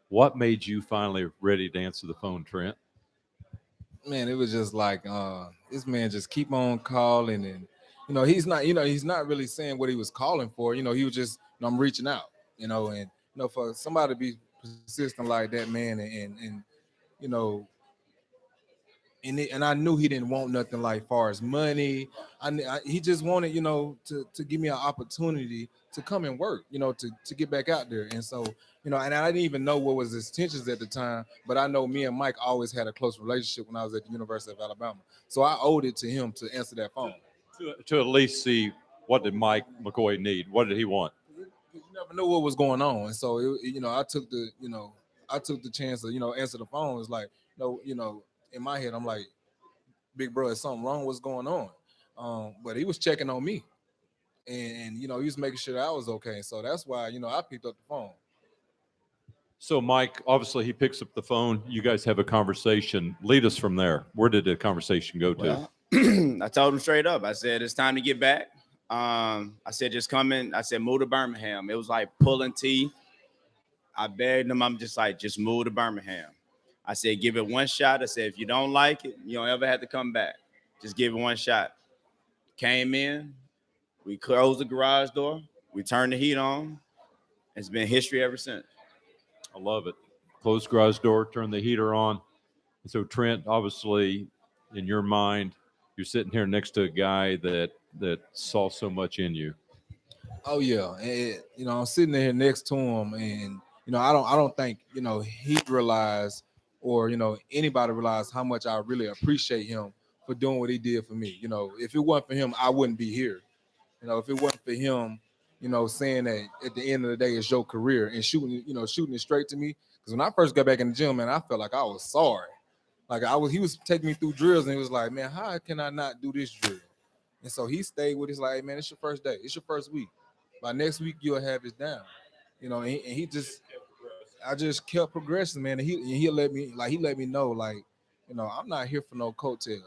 What made you finally ready to answer the phone, Trent? Man, it was just like this man just keep on calling, and he's not really saying what he was calling for. He was just I'm reaching out, and for somebody to be persistent like that, man, and I knew he didn't want nothing like far as money. He just wanted, to give me an opportunity to come and work, to get back out there. And so, and I didn't even know what was his intentions at the time, but I know me and Mike always had a close relationship when I was at the University of Alabama. So I owed it to him to answer that phone. To at least see, what did Mike McCoy need? What did he want? you never knew what was going on, and so I took the chance to answer the phone. It's like in my head I'm like, big bro, is something wrong? What's going on? But he was checking on me, and he was making sure that I was okay. So that's why I picked up the phone. So, Mike, obviously he picks up the phone. You guys have a conversation. Lead us from there. Where did the conversation go to? Well, I told him straight up. I said, it's time to get back. I said, just come in. I said, move to Birmingham. It was like pulling teeth. I begged him. I'm just like, just move to Birmingham. I said, give it one shot. I said, if you don't like it, you don't ever have to come back. Just give it one shot. Came in. We closed the garage door. We turned the heat on. It's been history ever since. I love it. Close garage door, turn the heater on. And so, Trent, obviously, in your mind, you're sitting here next to a guy that saw so much in you. Oh yeah, and I'm sitting there next to him, and I don't think he realized or anybody realized how much I really appreciate him for doing what he did for me. If it wasn't for him, I wouldn't be here. If it wasn't for him, saying that at the end of the day it's your career and shooting it straight to me. Because when I first got back in the gym, man, I felt like I was sorry. Like he was taking me through drills and he was like, man, how can I not do this drill? And so he stayed with us like, hey, man, it's your first day. It's your first week. By next week, you'll have it down. And he just, I just kept progressing, man. And he let me know, like, I'm not here for no coattail.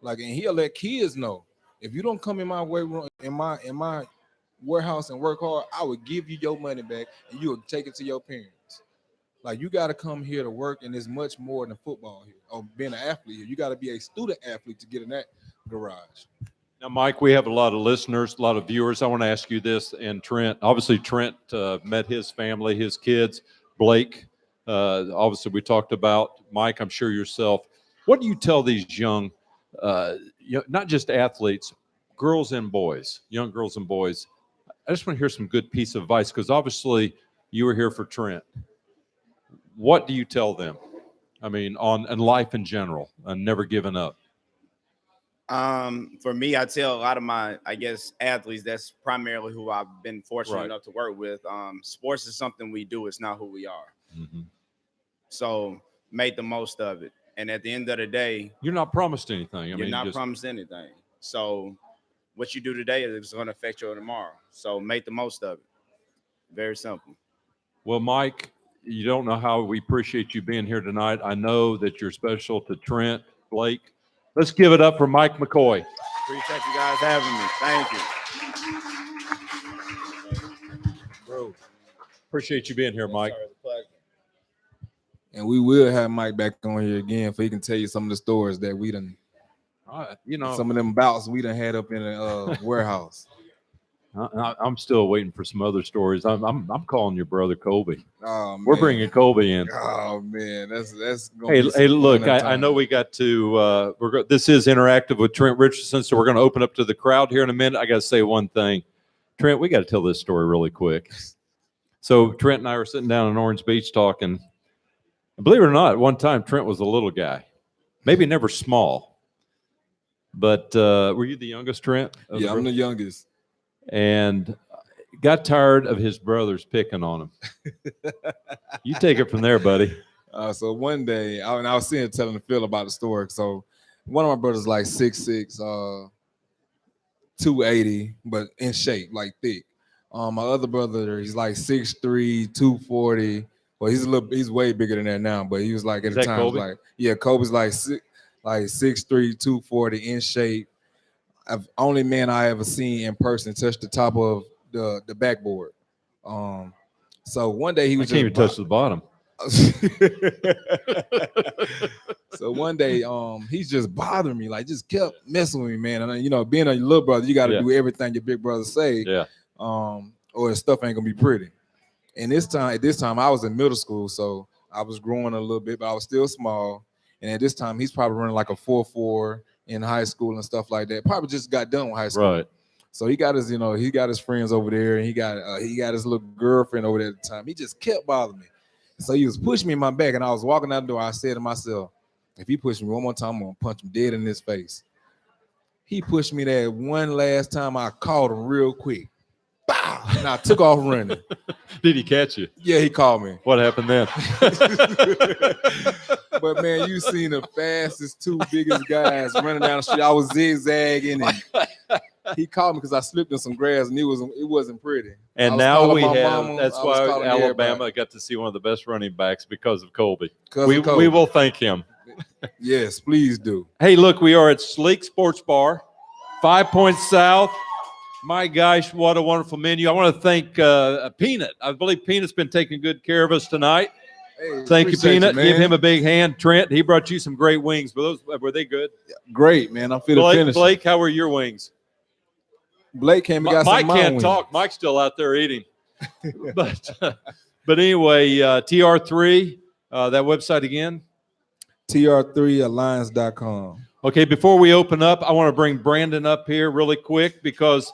Like, and he'll let kids know, if you don't come in my weight room, in my warehouse and work hard, I would give you your money back and you would take it to your parents. Like, you got to come here to work, and there's much more than football here or being an athlete here. You got to be a student athlete to get in that garage. Now, Mike, we have a lot of listeners, a lot of viewers. I want to ask you this, and Trent. Obviously, Trent met his family, his kids, Blake. Obviously, we talked about Mike. I'm sure yourself. What do you tell these young, not just athletes, girls and boys, young girls and boys? I just want to hear some good piece of advice because obviously you were here for Trent. What do you tell them? I mean, on life in general, and never giving up. For me, I tell a lot of my, I guess, athletes, that's primarily who I've been fortunate enough to work with. Sports is something we do. It's not who we are. Mm-hmm. So make the most of it. And at the end of the day, you're not promised anything. You're not promised anything. So what you do today is going to affect you tomorrow. So make the most of it. Very simple. Well, Mike, you don't know how we appreciate you being here tonight. I know that you're special to Trent, Blake. Let's give it up for Mike McCoy. Appreciate you guys having me. Thank you. Bro, appreciate you being here, Mike. And we will have Mike back on here again so he can tell you some of the stories that we done, some of them bouts we done had up in a warehouse. I'm still waiting for some other stories. I'm calling your brother Kobe. Oh, we're bringing Kobe in. Oh man, that's. Hey, look, I know we got to. This is interactive with Trent Richardson, so we're going to open up to the crowd here in a minute. I got to say one thing, Trent. We got to tell this story really quick. So Trent and I were sitting down in Orange Beach talking. Believe it or not, at one time Trent was a little guy, maybe never small, but were you the youngest, Trent? Yeah, I'm the youngest. And got tired of his brothers picking on him. You take it from there, buddy. So one day, I was telling Phil about the story. So one of my brothers like 6'6", 280, but in shape, like thick. My other brother, he's like 6'3", 240. Well, he's way bigger than that now, but he was like at the time, Kobe? Kobe's like 6'3", 240 in shape. Only man I ever seen in person touch the top of the backboard. So one day he was I can't even touch the bottom. So one day he's just bothering me, like just kept messing with me, man. And being a little brother, you got to do everything your big brother say, or the stuff ain't gonna be pretty. And at this time I was in middle school, so I was growing a little bit, but I was still small. And at this time he's probably running like a 4.4 in high school and stuff like that. Probably just got done with high school. Right. So he got his friends over there, and he got his little girlfriend over there at the time. He just kept bothering me. So he was pushing me in my back, and I was walking out the door. I said to myself, if he pushes me one more time, I'm gonna punch him dead in his face. He pushed me that one last time. I caught him real quick. Bow! And I took off running. Did he catch you? Yeah, he called me. What happened then? But man, you seen the fastest two biggest guys running down the street. I was zigzagging, and he called me because I slipped in some grass, and it wasn't pretty. I And was now calling we my have. mama, That's I was why calling Alabama everybody. got to see one of the best running backs because of Colby. 'Cause We of Colby. will thank him. Yes, please do. Hey, look, we are at Sleek Sports Bar, 5 Points South. My gosh, what a wonderful menu. I want to thank Peanut. I believe Peanut's been taking good care of us tonight. Hey, Thank you, appreciate Peanut. man. Give him a big hand. Trent, he brought you some great wings. Were they good? Great, man. I'm fit to finish. Blake, how were your wings? Blake came and got Mike some of my can't wings. talk. Mike's still out there eating. but anyway, TR3, that website again. TR3alliance.com. Okay, before we open up, I want to bring Brandon up here really quick because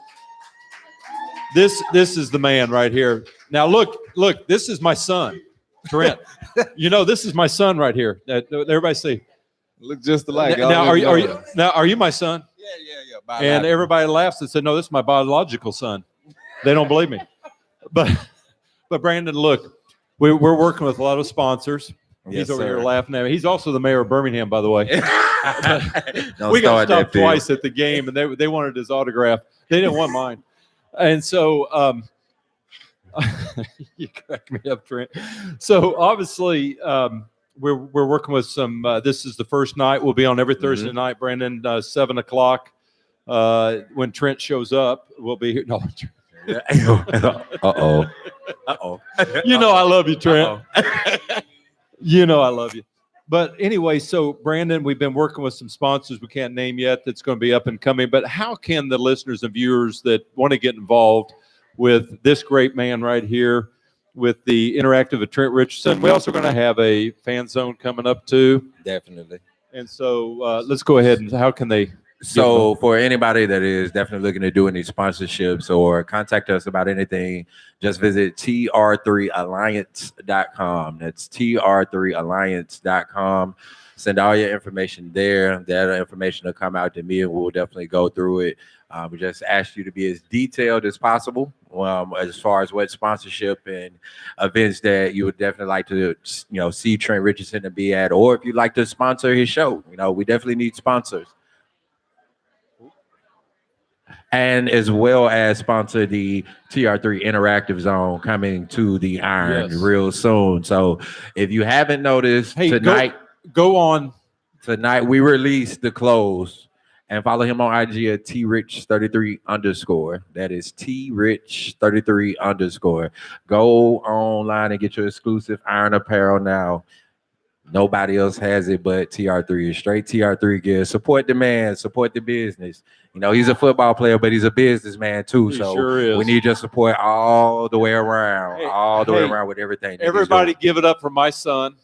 this is the man right here. Now look, this is my son, Trent. This is my son right here. Everybody say. Look just alike. Now are you my son? Yeah. And everybody laughs and said, "No, this is my biological son." They don't believe me. But Brandon, look, we're working with a lot of sponsors. Yes, He's over here sir. laughing at me. He's also the mayor of Birmingham, by the way. Don't We got start that, stopped Pete. twice at the game, and they wanted his autograph. They didn't want mine. And so you crack me up, Trent. So obviously we're working with some. This is the first night. We'll be on every Thursday night, Brandon, 7:00. When Trent shows up, we'll be here. No, Uh-oh. I love you, Trent. I love you. But anyway, so Brandon, we've been working with some sponsors we can't name yet that's going to be up and coming. But how can the listeners and viewers that want to get involved with this great man right here, with the interactive of Trent Richardson? We're also going to have a fan zone coming up too. Definitely. And so let's go ahead and how can they? So for anybody that is definitely looking to do any sponsorships or contact us about anything, just visit TR3alliance.com. That's TR3alliance.com. Send all your information there. That information will come out to me and we'll definitely go through it. We just ask you to be as detailed as possible as far as what sponsorship and events that you would definitely like to, see Trent Richardson to be at, or if you'd like to sponsor his show. We definitely need sponsors. And as well as sponsor the TR3 Interactive Zone coming to the Iron real soon. So if you haven't noticed, tonight we released the clothes. And follow him on IG at TRich33_. That is TRich33_. Go online and get your exclusive Iron apparel now. Nobody else has it but TR3. It's straight TR3 gear. Support the man, support the business. He's a football player, but he's a businessman too. He so sure is. We need your support all the way around, way around with everything. Everybody give it up for my son,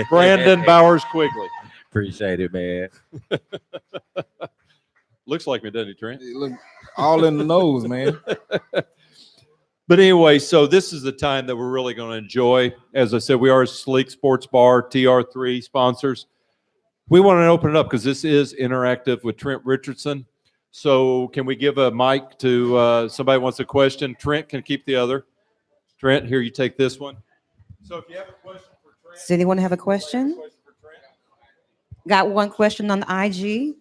Brandon Bowers Quigley. Appreciate it, man. Looks like me, doesn't he, Trent? They look all in the nose, man. But anyway, so this is the time that we're really going to enjoy. As I said, we are a Sleek Sports Bar, TR3 sponsors. We want to open it up because this is interactive with Trent Richardson. So can we give a mic to somebody who wants a question? Trent can keep the other. Trent, here, you take this one. So if you have a question for Trent. Does anyone have a question? Got one question on the IG.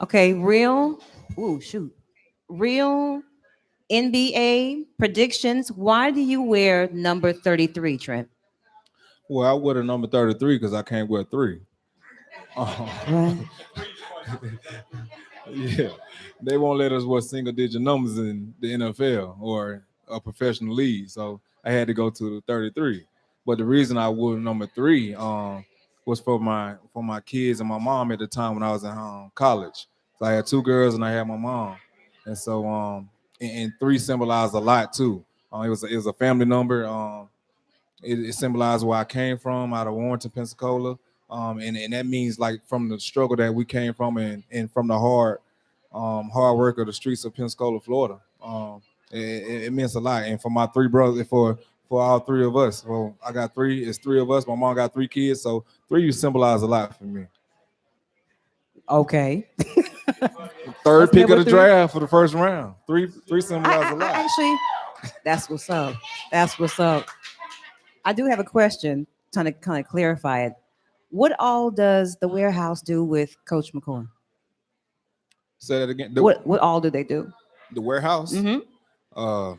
Okay, real NBA predictions. Why do you wear number 33, Trent? Well, I wear the number 33 because I can't wear 3. Right. Yeah, they won't let us wear single-digit numbers in the NFL or a professional league, so I had to go to the 33. But the reason I wore number 3 was for my kids and my mom at the time when I was in college. So I had 2 girls and I had my mom, and so and 3 symbolized a lot too. It was a family number. It symbolized where I came from, out of Warrenton, Pensacola. And that means like from the struggle that we came from and from the hard work of the streets of Pensacola, Florida. It means a lot. And for my 3 brothers, for all 3 of us, well, I got 3. It's 3 of us. My mom got 3 kids, so 3 symbolize a lot for me. Okay. Third That's pick of number the three. draft for the first round. Three symbolize a I lot. actually, that's what's up. That's what's up. I do have a question trying to kind of clarify it. What all does the warehouse do with Coach McCoy? Say that again. What all do they do? The warehouse. Mm-hmm. Uh,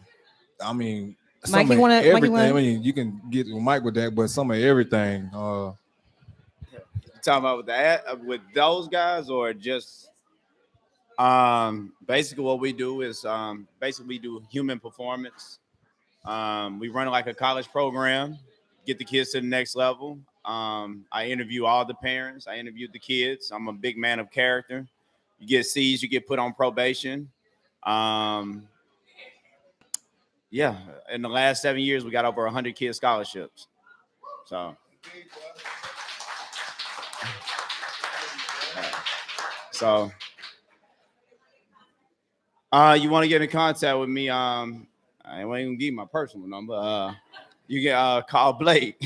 I mean, Mike, some you of wanna- Mike, you everything. wanna- I mean, you can get with Mike with that, but some of everything. You talking about with those guys, or just basically what we do is basically we do human performance. We run like a college program, get the kids to the next level. I interview all the parents. I interview the kids. I'm a big man of character. You get C's, you get put on probation. Yeah, in the last 7 years, we got over 100 kid scholarships. So, so you want to get in contact with me? I ain't gonna give you my personal number. You can call Blake.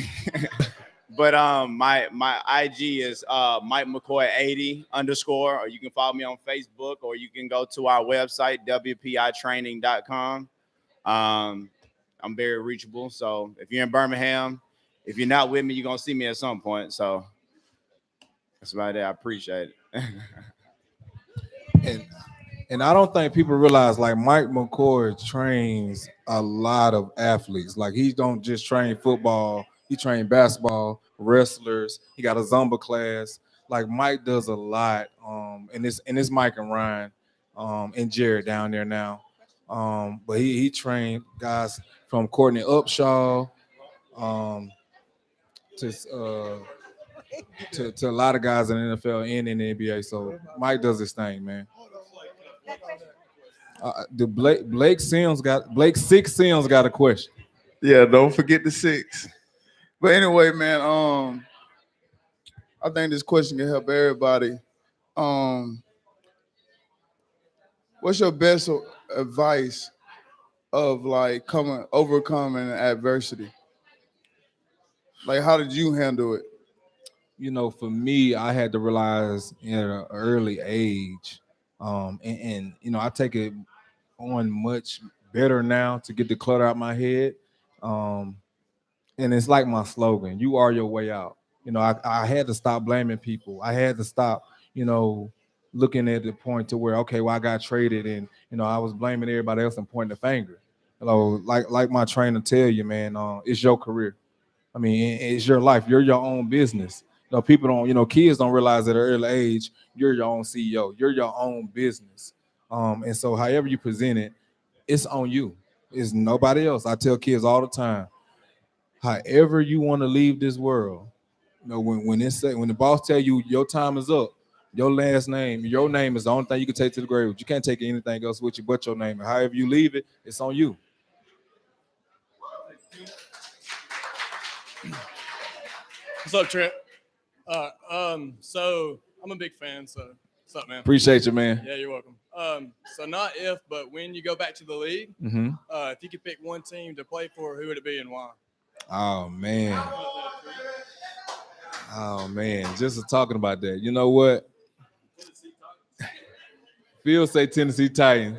But my IG is Mike McCoy 80 _, or you can follow me on Facebook, or you can go to our website, wpitraining.com. I'm very reachable. So if you're in Birmingham, if you're not with me, you're gonna see me at some point. So that's about it. I appreciate it. And I don't think people realize, like, Mike McCoy trains a lot of athletes. Like, he don't just train football, he train basketball, wrestlers, he got a Zumba class. Like, Mike does a lot. And it's Mike and Ryan and Jared down there now. But he trained guys from Courtney Upshaw to to a lot of guys in the NFL and in the NBA. So Mike does his thing, man. The Blake Six Sims got a question. Yeah, don't forget the 6. But anyway, man, I think this question can help everybody. What's your best advice of like overcoming adversity? Like, how did you handle it? You know, for me, I had to realize at an early age, and you know, I take it on much better now to get the clutter out my head. Um, and it's like my slogan: "You are your way out." You know, I had to stop blaming people. I had to stop, you know, looking at the point to where, okay, well, I got traded, and you know, I was blaming everybody else and pointing the finger. You know, like my trainer tell you, man, it's your career. I mean, it's your life. You're your own business. You know, people don't, you know, kids don't realize at an early age, you're your own CEO. You're your own business. And so however you present it, it's on you. It's nobody else. I tell kids all the time, however you want to leave this world, you know, when the boss tell you your time is up, your name is the only thing you can take to the grave. You can't take anything else with you but your name. And however you leave it, it's on you. What's up, Trent? So I'm a big fan. So what's up, man? Appreciate you, man. Yeah, you're welcome. So not if, but when you go back to the league, Mm-hmm. if you could pick one team to play for, who would it be and why? Oh man, just talking about that. You know what? Phil say Tennessee Titans.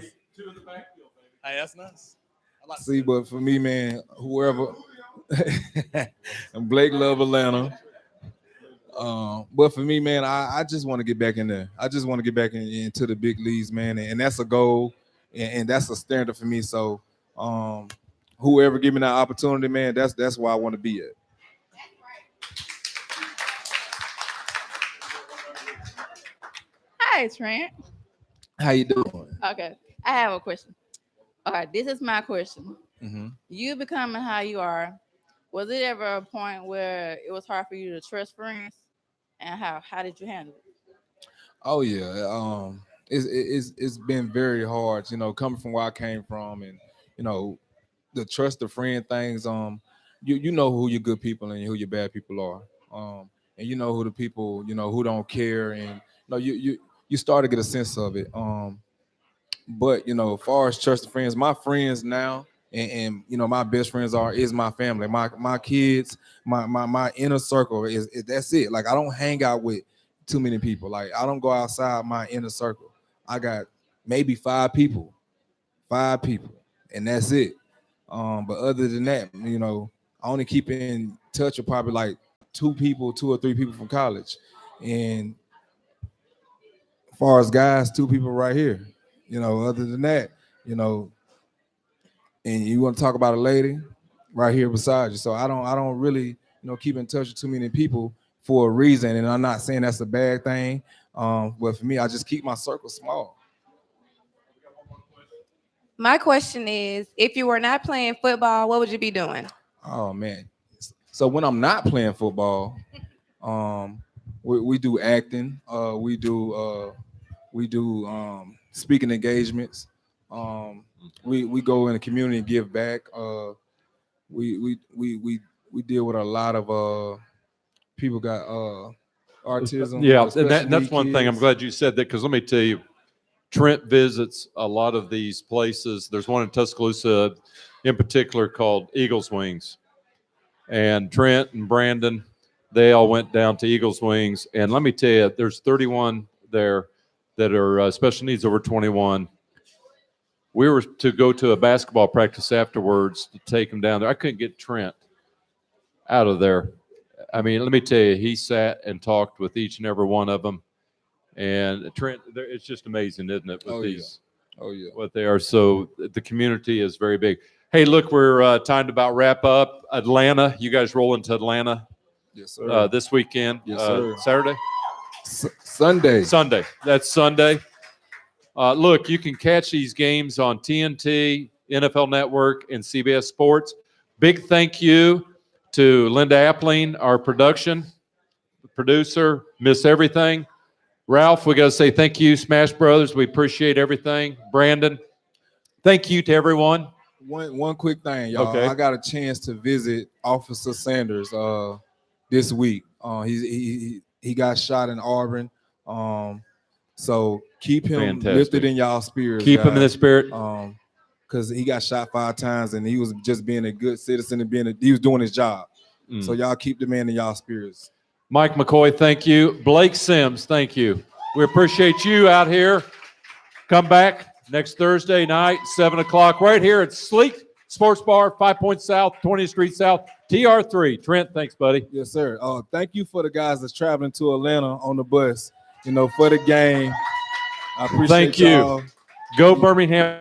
Hey, that's nice. I like to See, but for me, man, whoever, and Blake love Atlanta. But for me, man, I just want to get back in there. I just want to get back into the big leagues, man, and that's a goal, and that's a standard for me. So, whoever give me that opportunity, man, that's where I want to be at. Hi, Trent. How you doing? Okay, I have a question. All right, this is my question. Mm-hmm. You becoming how you are, was it ever a point where it was hard for you to trust friends? And how did you handle it? Oh yeah, it's been very hard, you know, coming from where I came from, and you know, the trust the friend things. You know who your good people and who your bad people are, and you know who the people, you know, who don't care, and you know you start to get a sense of it. But you know, as far as trust the friends, my friends now, and you know, my best friends is my family, my kids, my inner circle is that's it. Like, I don't hang out with too many people. Like I don't go outside my inner circle. I got maybe 5 people, and that's it. But other than that, you know, I only keep in touch with probably like 2 or 3 people from college, and as far as guys, 2 people right here. You know, other than that, you know, and you want to talk about a lady right here beside you. So I don't really, you know, keep in touch with too many people for a reason. And I'm not saying that's a bad thing. But for me, I just keep my circle small. My question is, if you were not playing football, what would you be doing? Oh man. So when I'm not playing football, we do acting, we do speaking engagements. We go in the community and give back. We deal with a lot of people got autism. Yeah, special and that's need one thing. I'm kids. glad you said that because let me tell you, Trent visits a lot of these places. There's one in Tuscaloosa in particular called Eagles Wings. And Trent and Brandon, they all went down to Eagles Wings. And let me tell you, there's 31 there that are special needs over 21. We were to go to a basketball practice afterwards to take them down there. I couldn't get Trent out of there. I mean, let me tell you, he sat and talked with each and every one of them. And Trent, it's just amazing, isn't it? With these, what they are. So the community is very big. Hey, look, we're time to about wrap up. Atlanta, you guys roll into Atlanta Yes, sir. this weekend. Yes, sir. Saturday? Sunday. Sunday. That's Sunday. Look, you can catch these games on TNT, NFL Network, and CBS Sports. Big thank you to Linda Appling, our producer, Miss Everything. Ralph, we got to say thank you, Smash Brothers. We appreciate everything. Brandon, thank you to everyone. One quick thing, y'all. Okay. I got a chance to visit Officer Sanders this week. He got shot in Auburn. So keep him Fantastic. lifted in y'all spirits. Keep him in the guys. spirit. Because he got shot 5 times and he was just being a good citizen and he was doing his job. So y'all keep the man in y'all spirits. Mike McCoy, thank you. Blake Sims, thank you. We appreciate you out here. Come back next Thursday night, 7 o'clock, right here at Sleek Sports Bar, 5 Points South, 20th Street South, TR3. Trent, thanks, buddy. Yes, sir. Thank you for the guys that's traveling to Atlanta on the bus, you know, for the game. I appreciate Thank you. y'all. Go Birmingham.